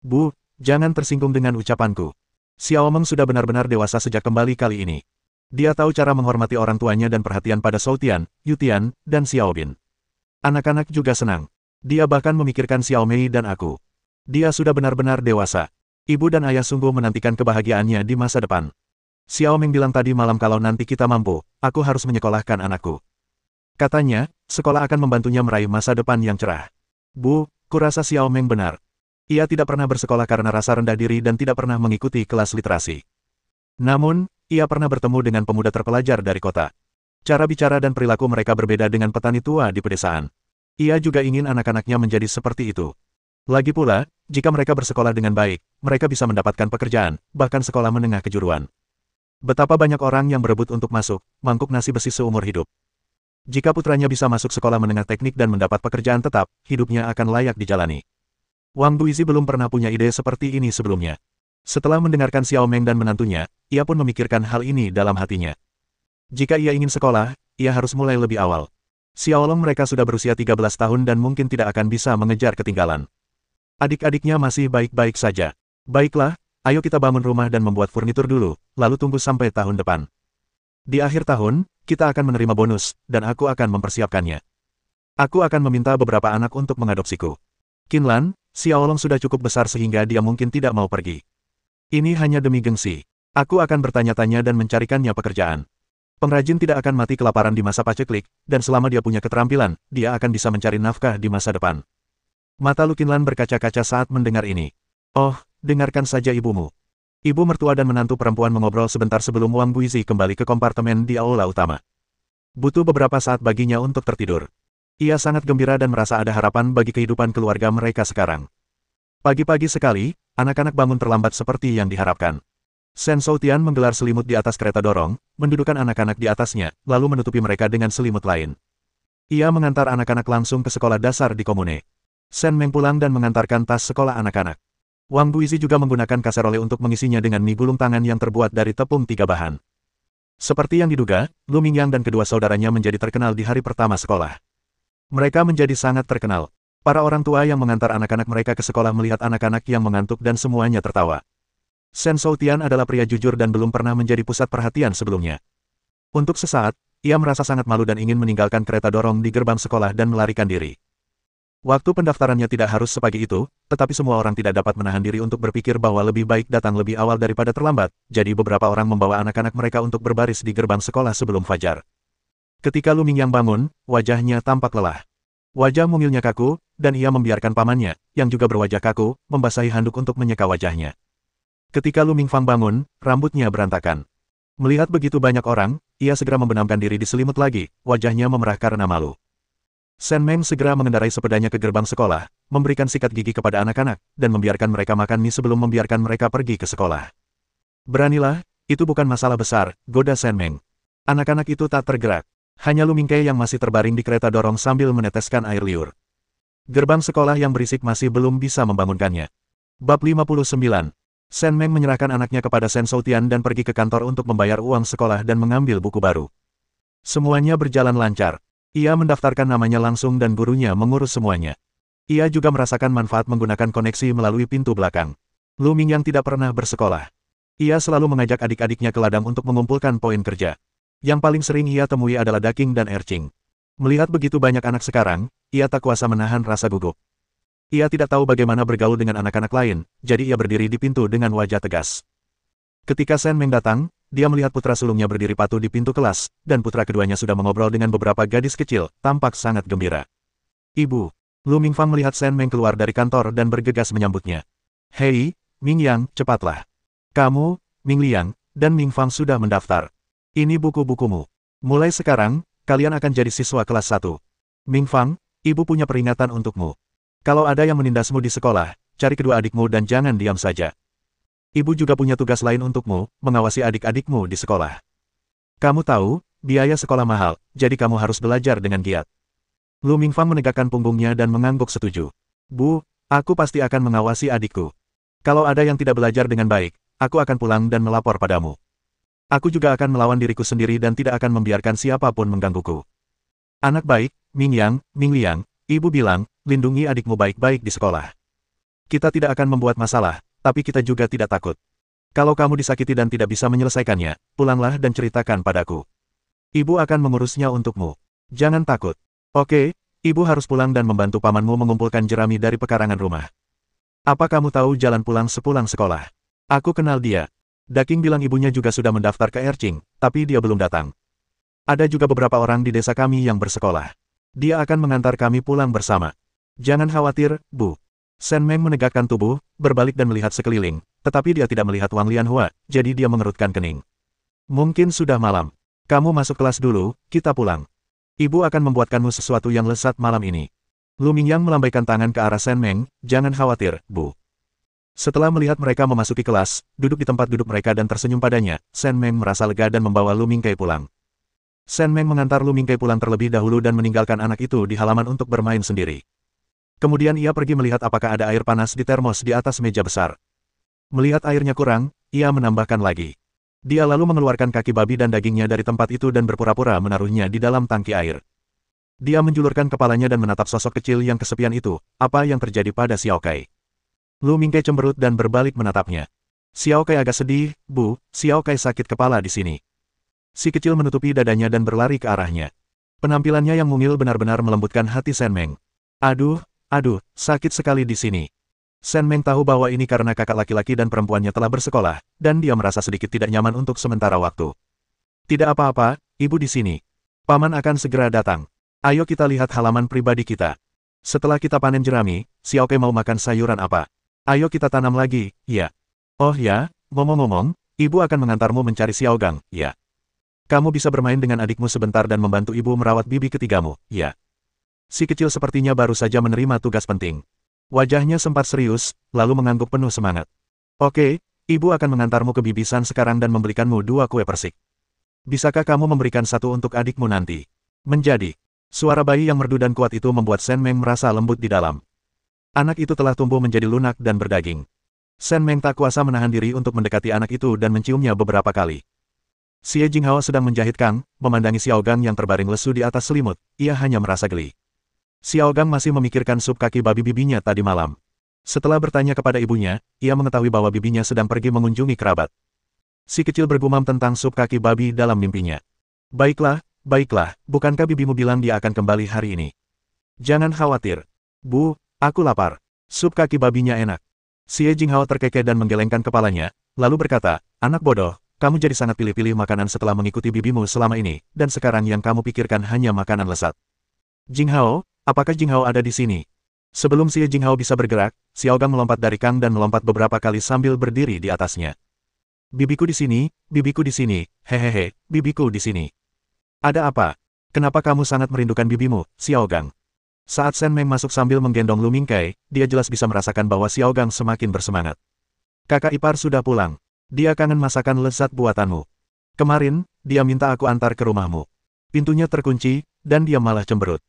Bu, jangan tersinggung dengan ucapanku. Xiao Meng sudah benar-benar dewasa sejak kembali kali ini. Dia tahu cara menghormati orang tuanya dan perhatian pada Shou Tian, Yu Tian, dan Xiao Bin. Anak-anak juga senang. Dia bahkan memikirkan Xiao Mei dan aku. Dia sudah benar-benar dewasa. Ibu dan ayah sungguh menantikan kebahagiaannya di masa depan. Xiao Meng bilang tadi malam kalau nanti kita mampu, aku harus menyekolahkan anakku. Katanya, sekolah akan membantunya meraih masa depan yang cerah. Bu, kurasa Xiao Meng benar. Ia tidak pernah bersekolah karena rasa rendah diri dan tidak pernah mengikuti kelas literasi. Namun, ia pernah bertemu dengan pemuda terpelajar dari kota. Cara bicara dan perilaku mereka berbeda dengan petani tua di pedesaan. Ia juga ingin anak-anaknya menjadi seperti itu. Lagi pula, jika mereka bersekolah dengan baik, mereka bisa mendapatkan pekerjaan, bahkan sekolah menengah kejuruan. Betapa banyak orang yang berebut untuk masuk, mangkuk nasi besi seumur hidup. Jika putranya bisa masuk sekolah menengah teknik dan mendapat pekerjaan tetap, hidupnya akan layak dijalani. Wang Guizi belum pernah punya ide seperti ini sebelumnya. Setelah mendengarkan Xiao Meng dan menantunya, ia pun memikirkan hal ini dalam hatinya. Jika ia ingin sekolah, ia harus mulai lebih awal. Xiao Long mereka sudah berusia 13 tahun dan mungkin tidak akan bisa mengejar ketinggalan. Adik-adiknya masih baik-baik saja. Baiklah, ayo kita bangun rumah dan membuat furnitur dulu, lalu tunggu sampai tahun depan. Di akhir tahun, kita akan menerima bonus, dan aku akan mempersiapkannya. Aku akan meminta beberapa anak untuk mengadopsiku. Qinlan, Xiaolong sudah cukup besar sehingga dia mungkin tidak mau pergi. Ini hanya demi gengsi. Aku akan bertanya-tanya dan mencarikannya pekerjaan. Pengrajin tidak akan mati kelaparan di masa paceklik, dan selama dia punya keterampilan, dia akan bisa mencari nafkah di masa depan. Mata Lu Qinlan berkaca-kaca saat mendengar ini. Oh, dengarkan saja ibumu. Ibu mertua dan menantu perempuan mengobrol sebentar sebelum Wang Guizi kembali ke kompartemen di aula utama. Butuh beberapa saat baginya untuk tertidur. Ia sangat gembira dan merasa ada harapan bagi kehidupan keluarga mereka sekarang. Pagi-pagi sekali, anak-anak bangun terlambat seperti yang diharapkan. Shen Shoutian menggelar selimut di atas kereta dorong, mendudukkan anak-anak di atasnya, lalu menutupi mereka dengan selimut lain. Ia mengantar anak-anak langsung ke sekolah dasar di komune. Shen Meng pulang dan mengantarkan tas sekolah anak-anak. Wang Guizi juga menggunakan kaserole untuk mengisinya dengan mie gulung tangan yang terbuat dari tepung 3 bahan. Seperti yang diduga, Lu Mingyang dan kedua saudaranya menjadi terkenal di hari pertama sekolah. Mereka menjadi sangat terkenal. Para orang tua yang mengantar anak-anak mereka ke sekolah melihat anak-anak yang mengantuk dan semuanya tertawa. Shen Shoutian adalah pria jujur dan belum pernah menjadi pusat perhatian sebelumnya. Untuk sesaat, ia merasa sangat malu dan ingin meninggalkan kereta dorong di gerbang sekolah dan melarikan diri. Waktu pendaftarannya tidak harus sepagi itu, tetapi semua orang tidak dapat menahan diri untuk berpikir bahwa lebih baik datang lebih awal daripada terlambat, jadi beberapa orang membawa anak-anak mereka untuk berbaris di gerbang sekolah sebelum fajar. Ketika Lu Mingyang bangun, wajahnya tampak lelah. Wajah mungilnya kaku, dan ia membiarkan pamannya, yang juga berwajah kaku, membasahi handuk untuk menyeka wajahnya. Ketika Lu Mingfang bangun, rambutnya berantakan. Melihat begitu banyak orang, ia segera membenamkan diri di selimut lagi, wajahnya memerah karena malu. Shen Meng segera mengendarai sepedanya ke gerbang sekolah, memberikan sikat gigi kepada anak-anak, dan membiarkan mereka makan mie sebelum membiarkan mereka pergi ke sekolah. Beranilah, itu bukan masalah besar, goda Shen Meng. Anak-anak itu tak tergerak. Hanya Lu Mingke yang masih terbaring di kereta dorong sambil meneteskan air liur. Gerbang sekolah yang berisik masih belum bisa membangunkannya. Bab 59. Shen Meng menyerahkan anaknya kepada Shen Shoutian dan pergi ke kantor untuk membayar uang sekolah dan mengambil buku baru. Semuanya berjalan lancar. Ia mendaftarkan namanya langsung dan gurunya mengurus semuanya. Ia juga merasakan manfaat menggunakan koneksi melalui pintu belakang. Lu Mingyang tidak pernah bersekolah. Ia selalu mengajak adik-adiknya ke ladang untuk mengumpulkan poin kerja. Yang paling sering ia temui adalah Daking dan Ercing. Melihat begitu banyak anak sekarang, ia tak kuasa menahan rasa gugup. Ia tidak tahu bagaimana bergaul dengan anak-anak lain, jadi ia berdiri di pintu dengan wajah tegas. Ketika Shen Meng datang, dia melihat putra sulungnya berdiri patuh di pintu kelas, dan putra keduanya sudah mengobrol dengan beberapa gadis kecil, tampak sangat gembira. Ibu, Lu Mingfang melihat Shen Meng keluar dari kantor dan bergegas menyambutnya. Hei, Mingyang, cepatlah. Kamu, Ming Liang, dan Mingfang sudah mendaftar. Ini buku-bukumu. Mulai sekarang, kalian akan jadi siswa kelas 1. Mingfang, ibu punya peringatan untukmu. Kalau ada yang menindasmu di sekolah, cari kedua adikmu dan jangan diam saja. Ibu juga punya tugas lain untukmu, mengawasi adik-adikmu di sekolah. Kamu tahu, biaya sekolah mahal, jadi kamu harus belajar dengan giat. Lu Mingfang menegakkan punggungnya dan mengangguk setuju. Bu, aku pasti akan mengawasi adikku. Kalau ada yang tidak belajar dengan baik, aku akan pulang dan melapor padamu. Aku juga akan melawan diriku sendiri dan tidak akan membiarkan siapapun menggangguku. Anak baik, Mingyang, Ming Liang, ibu bilang, lindungi adikmu baik-baik di sekolah. Kita tidak akan membuat masalah, tapi kita juga tidak takut. Kalau kamu disakiti dan tidak bisa menyelesaikannya, pulanglah dan ceritakan padaku. Ibu akan mengurusnya untukmu. Jangan takut. Oke, ibu harus pulang dan membantu pamanmu mengumpulkan jerami dari pekarangan rumah. Apa kamu tahu jalan pulang sepulang sekolah? Aku kenal dia. Daking bilang ibunya juga sudah mendaftar ke Ercing, tapi dia belum datang. Ada juga beberapa orang di desa kami yang bersekolah. Dia akan mengantar kami pulang bersama. Jangan khawatir, Bu. Shen Meng menegakkan tubuh, berbalik dan melihat sekeliling, tetapi dia tidak melihat Wang Lianhua, jadi dia mengerutkan kening. Mungkin sudah malam. Kamu masuk kelas dulu, kita pulang. Ibu akan membuatkanmu sesuatu yang lezat malam ini. Lu Mingyang melambaikan tangan ke arah Shen Meng, jangan khawatir, Bu. Setelah melihat mereka memasuki kelas, duduk di tempat duduk mereka dan tersenyum padanya, Shen Meng merasa lega dan membawa Lu Mingkai pulang. Shen Meng mengantar Lu Mingkai pulang terlebih dahulu dan meninggalkan anak itu di halaman untuk bermain sendiri. Kemudian ia pergi melihat apakah ada air panas di termos di atas meja besar. Melihat airnya kurang, ia menambahkan lagi. Dia lalu mengeluarkan kaki babi dan dagingnya dari tempat itu dan berpura-pura menaruhnya di dalam tangki air. Dia menjulurkan kepalanya dan menatap sosok kecil yang kesepian itu, apa yang terjadi pada Xiao Kai. Lu Mingkai cemberut dan berbalik menatapnya. Xiao Kai agak sedih, Bu, Xiao Kai sakit kepala di sini. Si kecil menutupi dadanya dan berlari ke arahnya. Penampilannya yang mungil benar-benar melembutkan hati Shen Meng. Aduh, Aduh, sakit sekali di sini. Sen Meng tahu bahwa ini karena kakak laki-laki dan perempuannya telah bersekolah, dan dia merasa sedikit tidak nyaman untuk sementara waktu. Tidak apa-apa, ibu di sini. Paman akan segera datang. Ayo kita lihat halaman pribadi kita. Setelah kita panen jerami, Xiaoke mau makan sayuran apa? Ayo kita tanam lagi, ya. Oh ya, ngomong-ngomong, ibu akan mengantarmu mencari Xiaogang, ya. Kamu bisa bermain dengan adikmu sebentar dan membantu ibu merawat bibi ketigamu, ya. Si kecil sepertinya baru saja menerima tugas penting. Wajahnya sempat serius, lalu mengangguk penuh semangat. Oke, ibu akan mengantarmu ke bibisan sekarang dan memberikanmu 2 kue persik. Bisakah kamu memberikan 1 untuk adikmu nanti? Menjadi. Suara bayi yang merdu dan kuat itu membuat Sen Meng merasa lembut di dalam. Anak itu telah tumbuh menjadi lunak dan berdaging. Sen Meng tak kuasa menahan diri untuk mendekati anak itu dan menciumnya beberapa kali. Xie Jinghao sedang menjahit kang, memandangi Xiaogang yang terbaring lesu di atas selimut, ia hanya merasa geli. Xiaogang masih memikirkan sup kaki babi bibinya tadi malam. Setelah bertanya kepada ibunya, ia mengetahui bahwa bibinya sedang pergi mengunjungi kerabat. Si kecil bergumam tentang sup kaki babi dalam mimpinya. Baiklah, baiklah, bukankah bibimu bilang dia akan kembali hari ini? Jangan khawatir. Bu, aku lapar. Sup kaki babinya enak. Xie Jinghao terkekeh dan menggelengkan kepalanya, lalu berkata, anak bodoh, kamu jadi sangat pilih-pilih makanan setelah mengikuti bibimu selama ini, dan sekarang yang kamu pikirkan hanya makanan lezat. Jinghao, apakah Jinghao ada di sini? Sebelum Xie Jinghao bisa bergerak, Xiaogang melompat dari kang dan melompat beberapa kali sambil berdiri di atasnya. Bibiku di sini, hehehe, bibiku di sini. Ada apa? Kenapa kamu sangat merindukan bibimu, Xiaogang? Saat Sen Meng masuk sambil menggendong Lu Mingkai, dia jelas bisa merasakan bahwa Xiaogang semakin bersemangat. Kakak ipar sudah pulang. Dia kangen masakan lezat buatanmu. Kemarin, dia minta aku antar ke rumahmu. Pintunya terkunci, dan dia malah cemberut.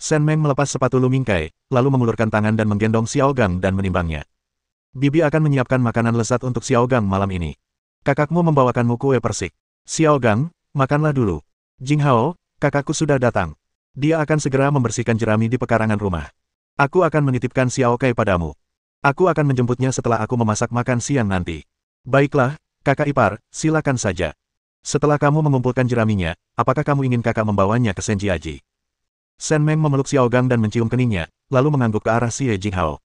Sen Meng melepas sepatu Lu Mingkai, lalu mengulurkan tangan dan menggendong Xiaogang dan menimbangnya. Bibi akan menyiapkan makanan lezat untuk Xiaogang malam ini. Kakakmu membawakanmu kue persik. Xiaogang, makanlah dulu. Jinghao, kakakku sudah datang. Dia akan segera membersihkan jerami di pekarangan rumah. Aku akan menitipkan Xiaokai padamu. Aku akan menjemputnya setelah aku memasak makan siang nanti. Baiklah, kakak ipar, silakan saja. Setelah kamu mengumpulkan jeraminya, apakah kamu ingin kakak membawanya ke Senjiaji? Sen Meng memeluk Xiaogang dan mencium keningnya, lalu mengangguk ke arah Xie Jinghao.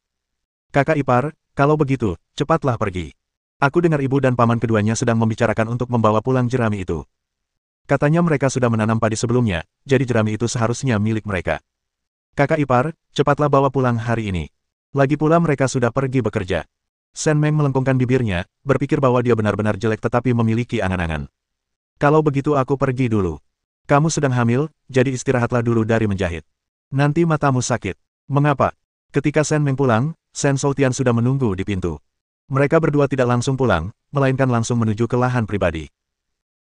Kakak ipar, kalau begitu, cepatlah pergi. Aku dengar ibu dan paman keduanya sedang membicarakan untuk membawa pulang jerami itu. Katanya mereka sudah menanam padi sebelumnya, jadi jerami itu seharusnya milik mereka. Kakak ipar, cepatlah bawa pulang hari ini. Lagi pula mereka sudah pergi bekerja. Sen Meng melengkungkan bibirnya, berpikir bahwa dia benar-benar jelek tetapi memiliki angan-angan. Kalau begitu aku pergi dulu. Kamu sedang hamil, jadi istirahatlah dulu dari menjahit. Nanti matamu sakit. Mengapa? Ketika Sen Meng pulang, Sen Soutian sudah menunggu di pintu. Mereka berdua tidak langsung pulang, melainkan langsung menuju ke lahan pribadi.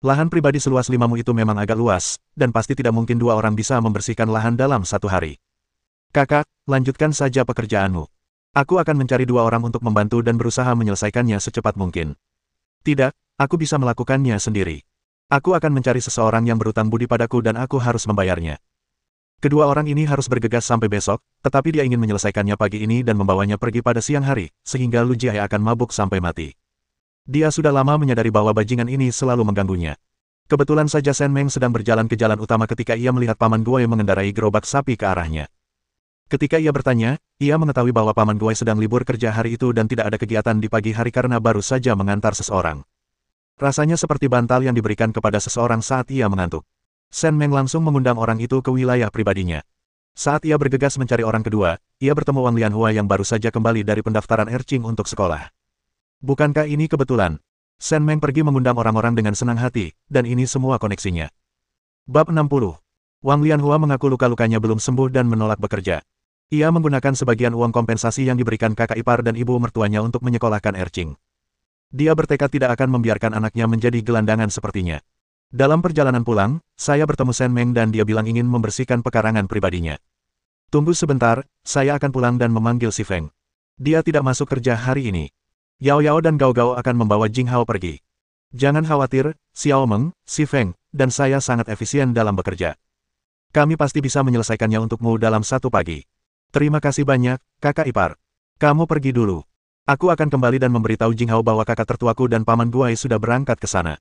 Lahan pribadi seluas 5 mu itu memang agak luas, dan pasti tidak mungkin 2 orang bisa membersihkan lahan dalam 1 hari. Kakak, lanjutkan saja pekerjaanmu. Aku akan mencari 2 orang untuk membantu dan berusaha menyelesaikannya secepat mungkin. Tidak, aku bisa melakukannya sendiri. Aku akan mencari seseorang yang berutang budi padaku dan aku harus membayarnya. Kedua orang ini harus bergegas sampai besok, tetapi dia ingin menyelesaikannya pagi ini dan membawanya pergi pada siang hari, sehingga Lu Jiai akan mabuk sampai mati. Dia sudah lama menyadari bahwa bajingan ini selalu mengganggunya. Kebetulan saja Sen Meng sedang berjalan ke jalan utama ketika ia melihat Paman Guai mengendarai gerobak sapi ke arahnya. Ketika ia bertanya, ia mengetahui bahwa Paman Guai sedang libur kerja hari itu dan tidak ada kegiatan di pagi hari karena baru saja mengantar seseorang. Rasanya seperti bantal yang diberikan kepada seseorang saat ia mengantuk. Sen Meng langsung mengundang orang itu ke wilayah pribadinya. Saat ia bergegas mencari orang kedua, ia bertemu Wang Lianhua yang baru saja kembali dari pendaftaran Erqing untuk sekolah. Bukankah ini kebetulan? Sen Meng pergi mengundang orang-orang dengan senang hati, dan ini semua koneksinya. Bab 60. Wang Lianhua mengaku luka-lukanya belum sembuh dan menolak bekerja. Ia menggunakan sebagian uang kompensasi yang diberikan kakak ipar dan ibu mertuanya untuk menyekolahkan Erqing. Dia bertekad tidak akan membiarkan anaknya menjadi gelandangan sepertinya. Dalam perjalanan pulang, saya bertemu Sen Meng dan dia bilang ingin membersihkan pekarangan pribadinya. Tunggu sebentar, saya akan pulang dan memanggil si Feng. Dia tidak masuk kerja hari ini. Yao Yao dan Gao Gao akan membawa Jing Hao pergi. Jangan khawatir, Xiao Meng, si Feng, dan saya sangat efisien dalam bekerja. Kami pasti bisa menyelesaikannya untukmu dalam 1 pagi. Terima kasih banyak, kakak ipar. Kamu pergi dulu. Aku akan kembali dan memberitahu Jing Hao bahwa kakak tertuaku dan Paman Guai sudah berangkat ke sana.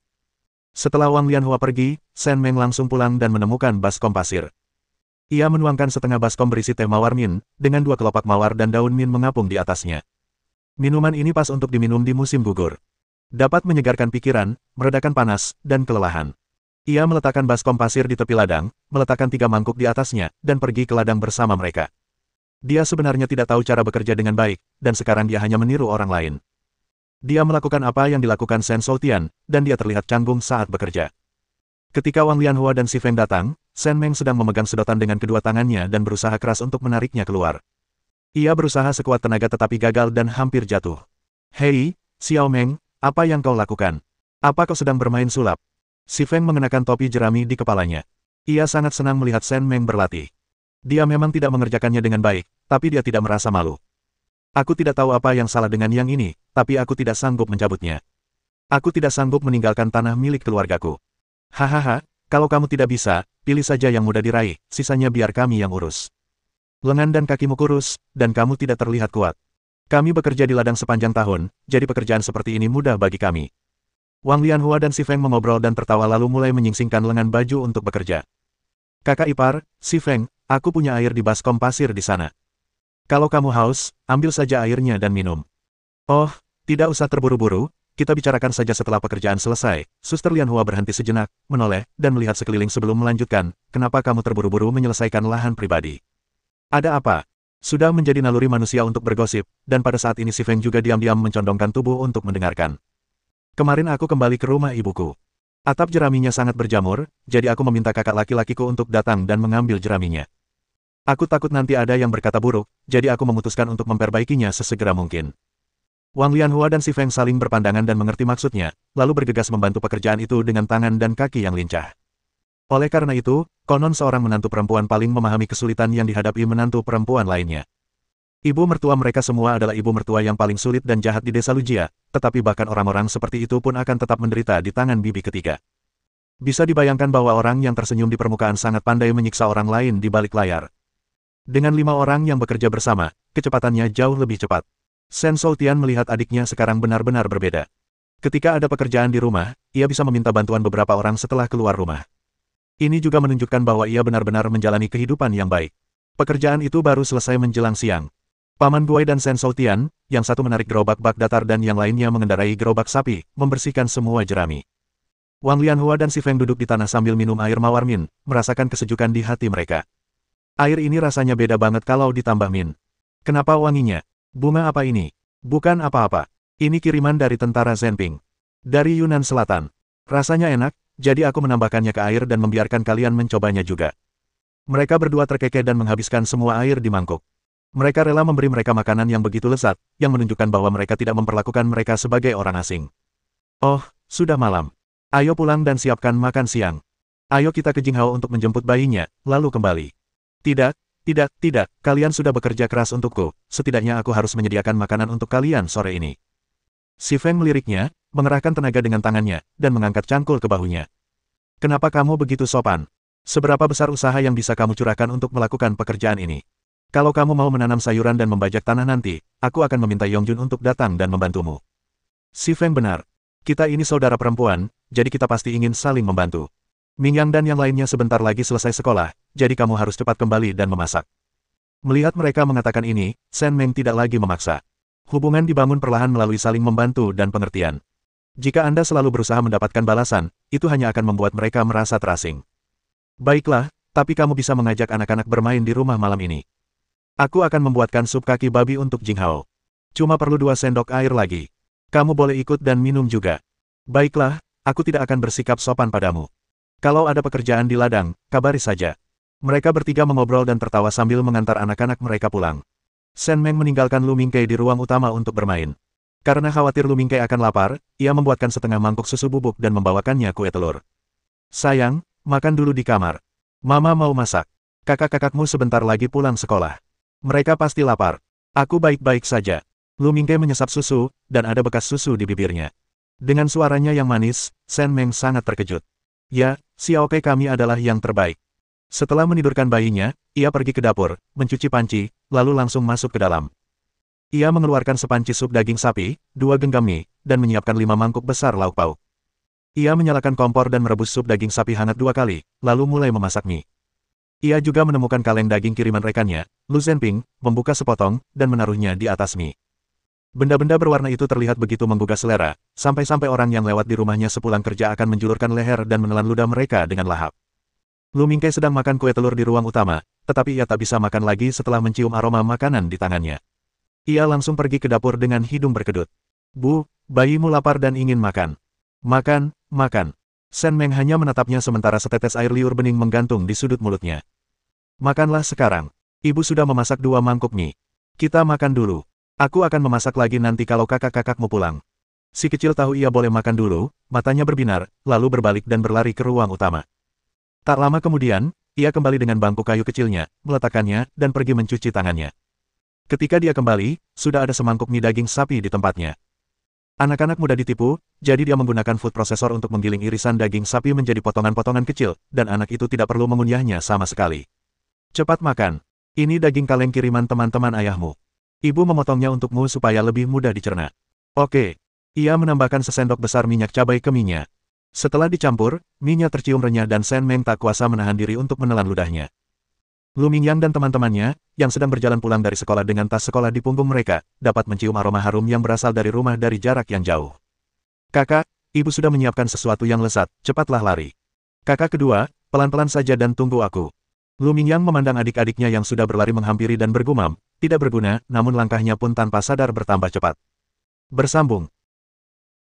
Setelah Wang Lianhua pergi, Sen Meng langsung pulang dan menemukan baskom pasir. Ia menuangkan setengah baskom berisi teh mawar mint, dengan 2 kelopak mawar dan daun mint mengapung di atasnya. Minuman ini pas untuk diminum di musim gugur. Dapat menyegarkan pikiran, meredakan panas, dan kelelahan. Ia meletakkan baskom pasir di tepi ladang, meletakkan 3 mangkuk di atasnya, dan pergi ke ladang bersama mereka. Dia sebenarnya tidak tahu cara bekerja dengan baik, dan sekarang dia hanya meniru orang lain. Dia melakukan apa yang dilakukan Shen Shoutian, dan dia terlihat canggung saat bekerja. Ketika Wang Lianhua dan Si Feng datang, Shen Meng sedang memegang sedotan dengan kedua tangannya dan berusaha keras untuk menariknya keluar. Ia berusaha sekuat tenaga tetapi gagal dan hampir jatuh. Hei, Xiao Meng, apa yang kau lakukan? Apa kau sedang bermain sulap? Si Feng mengenakan topi jerami di kepalanya. Ia sangat senang melihat Shen Meng berlatih. Dia memang tidak mengerjakannya dengan baik, tapi dia tidak merasa malu. Aku tidak tahu apa yang salah dengan yang ini, tapi aku tidak sanggup mencabutnya. Aku tidak sanggup meninggalkan tanah milik keluargaku. Hahaha, kalau kamu tidak bisa, pilih saja yang mudah diraih, sisanya biar kami yang urus. Lengan dan kakimu kurus, dan kamu tidak terlihat kuat. Kami bekerja di ladang sepanjang tahun, jadi pekerjaan seperti ini mudah bagi kami. Wang Lianhua dan Si Feng mengobrol dan tertawa lalu mulai menyingsingkan lengan baju untuk bekerja. Kakak ipar, Si Feng, aku punya air di baskom pasir di sana. Kalau kamu haus, ambil saja airnya dan minum. Oh, tidak usah terburu-buru, kita bicarakan saja setelah pekerjaan selesai. Suster Lianhua berhenti sejenak, menoleh, dan melihat sekeliling sebelum melanjutkan, kenapa kamu terburu-buru menyelesaikan lahan pribadi? Ada apa? Sudah menjadi naluri manusia untuk bergosip, dan pada saat ini Si Feng juga diam-diam mencondongkan tubuh untuk mendengarkan. Kemarin aku kembali ke rumah ibuku. Atap jeraminya sangat berjamur, jadi aku meminta kakak laki-lakiku untuk datang dan mengambil jeraminya. Aku takut nanti ada yang berkata buruk, jadi aku memutuskan untuk memperbaikinya sesegera mungkin. Wang Lianhua dan Si Feng saling berpandangan dan mengerti maksudnya, lalu bergegas membantu pekerjaan itu dengan tangan dan kaki yang lincah. Oleh karena itu, konon seorang menantu perempuan paling memahami kesulitan yang dihadapi menantu perempuan lainnya. Ibu mertua mereka semua adalah ibu mertua yang paling sulit dan jahat di desa Lujia, tetapi bahkan orang-orang seperti itu pun akan tetap menderita di tangan bibi ketiga. Bisa dibayangkan bahwa orang yang tersenyum di permukaan sangat pandai menyiksa orang lain di balik layar. Dengan 5 orang yang bekerja bersama, kecepatannya jauh lebih cepat. Shen Shoutian melihat adiknya sekarang benar-benar berbeda. Ketika ada pekerjaan di rumah, ia bisa meminta bantuan beberapa orang setelah keluar rumah. Ini juga menunjukkan bahwa ia benar-benar menjalani kehidupan yang baik. Pekerjaan itu baru selesai menjelang siang. Paman Guai dan Shen Shoutian, yang satu menarik gerobak bak datar dan yang lainnya mengendarai gerobak sapi, membersihkan semua jerami. Wang Lianhua dan Si Feng duduk di tanah sambil minum air mawar mint, merasakan kesejukan di hati mereka. Air ini rasanya beda banget kalau ditambah mint. Kenapa wanginya? Bunga apa ini? Bukan apa-apa. Ini kiriman dari tentara Zenping. Dari Yunan Selatan. Rasanya enak, jadi aku menambahkannya ke air dan membiarkan kalian mencobanya juga. Mereka berdua terkekeh dan menghabiskan semua air di mangkuk. Mereka rela memberi mereka makanan yang begitu lezat, yang menunjukkan bahwa mereka tidak memperlakukan mereka sebagai orang asing. Oh, sudah malam. Ayo pulang dan siapkan makan siang. Ayo kita ke Jinghao untuk menjemput bayinya, lalu kembali. Tidak, tidak, kalian sudah bekerja keras untukku, setidaknya aku harus menyediakan makanan untuk kalian sore ini. Si Feng meliriknya, mengerahkan tenaga dengan tangannya, dan mengangkat cangkul ke bahunya. Kenapa kamu begitu sopan? Seberapa besar usaha yang bisa kamu curahkan untuk melakukan pekerjaan ini? Kalau kamu mau menanam sayuran dan membajak tanah nanti, aku akan meminta Yongjun untuk datang dan membantumu. Si Feng benar. Kita ini saudara perempuan, jadi kita pasti ingin saling membantu. Mingyang dan yang lainnya sebentar lagi selesai sekolah, jadi kamu harus cepat kembali dan memasak. Melihat mereka mengatakan ini, Shen Meng tidak lagi memaksa. Hubungan dibangun perlahan melalui saling membantu dan pengertian. Jika Anda selalu berusaha mendapatkan balasan, itu hanya akan membuat mereka merasa terasing. Baiklah, tapi kamu bisa mengajak anak-anak bermain di rumah malam ini. Aku akan membuatkan sup kaki babi untuk Jinghao. Cuma perlu 2 sendok air lagi. Kamu boleh ikut dan minum juga. Baiklah, aku tidak akan bersikap sopan padamu. Kalau ada pekerjaan di ladang, kabari saja. Mereka bertiga mengobrol dan tertawa sambil mengantar anak-anak mereka pulang. Shen Meng meninggalkan Lu Mingkei di ruang utama untuk bermain. Karena khawatir Lu Mingkei akan lapar, ia membuatkan setengah mangkuk susu bubuk dan membawakannya kue telur. Sayang, makan dulu di kamar. Mama mau masak. Kakak-kakakmu sebentar lagi pulang sekolah. Mereka pasti lapar. Aku baik-baik saja. Lu Mingkei menyesap susu, dan ada bekas susu di bibirnya. Dengan suaranya yang manis, Shen Meng sangat terkejut. Ya, Xiaoke kami adalah yang terbaik. Setelah menidurkan bayinya, ia pergi ke dapur, mencuci panci, lalu langsung masuk ke dalam. Ia mengeluarkan sepanci sup daging sapi, 2 genggam mie, dan menyiapkan 5 mangkuk besar lauk pauk. Ia menyalakan kompor dan merebus sup daging sapi hangat 2 kali, lalu mulai memasak mie. Ia juga menemukan kaleng daging kiriman rekannya, Lu Zhenping, membuka sepotong, dan menaruhnya di atas mie. Benda-benda berwarna itu terlihat begitu menggugah selera, sampai-sampai orang yang lewat di rumahnya sepulang kerja akan menjulurkan leher dan menelan ludah mereka dengan lahap. Lu Mingke sedang makan kue telur di ruang utama, tetapi ia tak bisa makan lagi setelah mencium aroma makanan di tangannya. Ia langsung pergi ke dapur dengan hidung berkedut. Bu, bayimu lapar dan ingin makan. Makan, makan. Shen Meng hanya menatapnya sementara setetes air liur bening menggantung di sudut mulutnya. Makanlah sekarang. Ibu sudah memasak 2 mangkuk mie. Kita makan dulu. Aku akan memasak lagi nanti kalau kakak-kakakmu pulang. Si kecil tahu ia boleh makan dulu, matanya berbinar, lalu berbalik dan berlari ke ruang utama. Tak lama kemudian, ia kembali dengan bangku kayu kecilnya, meletakkannya, dan pergi mencuci tangannya. Ketika dia kembali, sudah ada semangkuk mie daging sapi di tempatnya. Anak-anak mudah ditipu, jadi dia menggunakan food processor untuk menggiling irisan daging sapi menjadi potongan-potongan kecil, dan anak itu tidak perlu mengunyahnya sama sekali. Cepat makan. Ini daging kaleng kiriman teman-teman ayahmu. Ibu memotongnya untukmu supaya lebih mudah dicerna. Oke. Ia menambahkan sesendok besar minyak cabai ke mie-nya. Setelah dicampur, mie-nya tercium renyah dan Shen Meng tak kuasa menahan diri untuk menelan ludahnya. Lu Mingyang dan teman-temannya, yang sedang berjalan pulang dari sekolah dengan tas sekolah di punggung mereka, dapat mencium aroma harum yang berasal dari rumah dari jarak yang jauh. Kakak, ibu sudah menyiapkan sesuatu yang lezat, cepatlah lari. Kakak kedua, pelan-pelan saja dan tunggu aku. Lu Mingyang memandang adik-adiknya yang sudah berlari menghampiri dan bergumam, tidak berguna, namun langkahnya pun tanpa sadar bertambah cepat. Bersambung.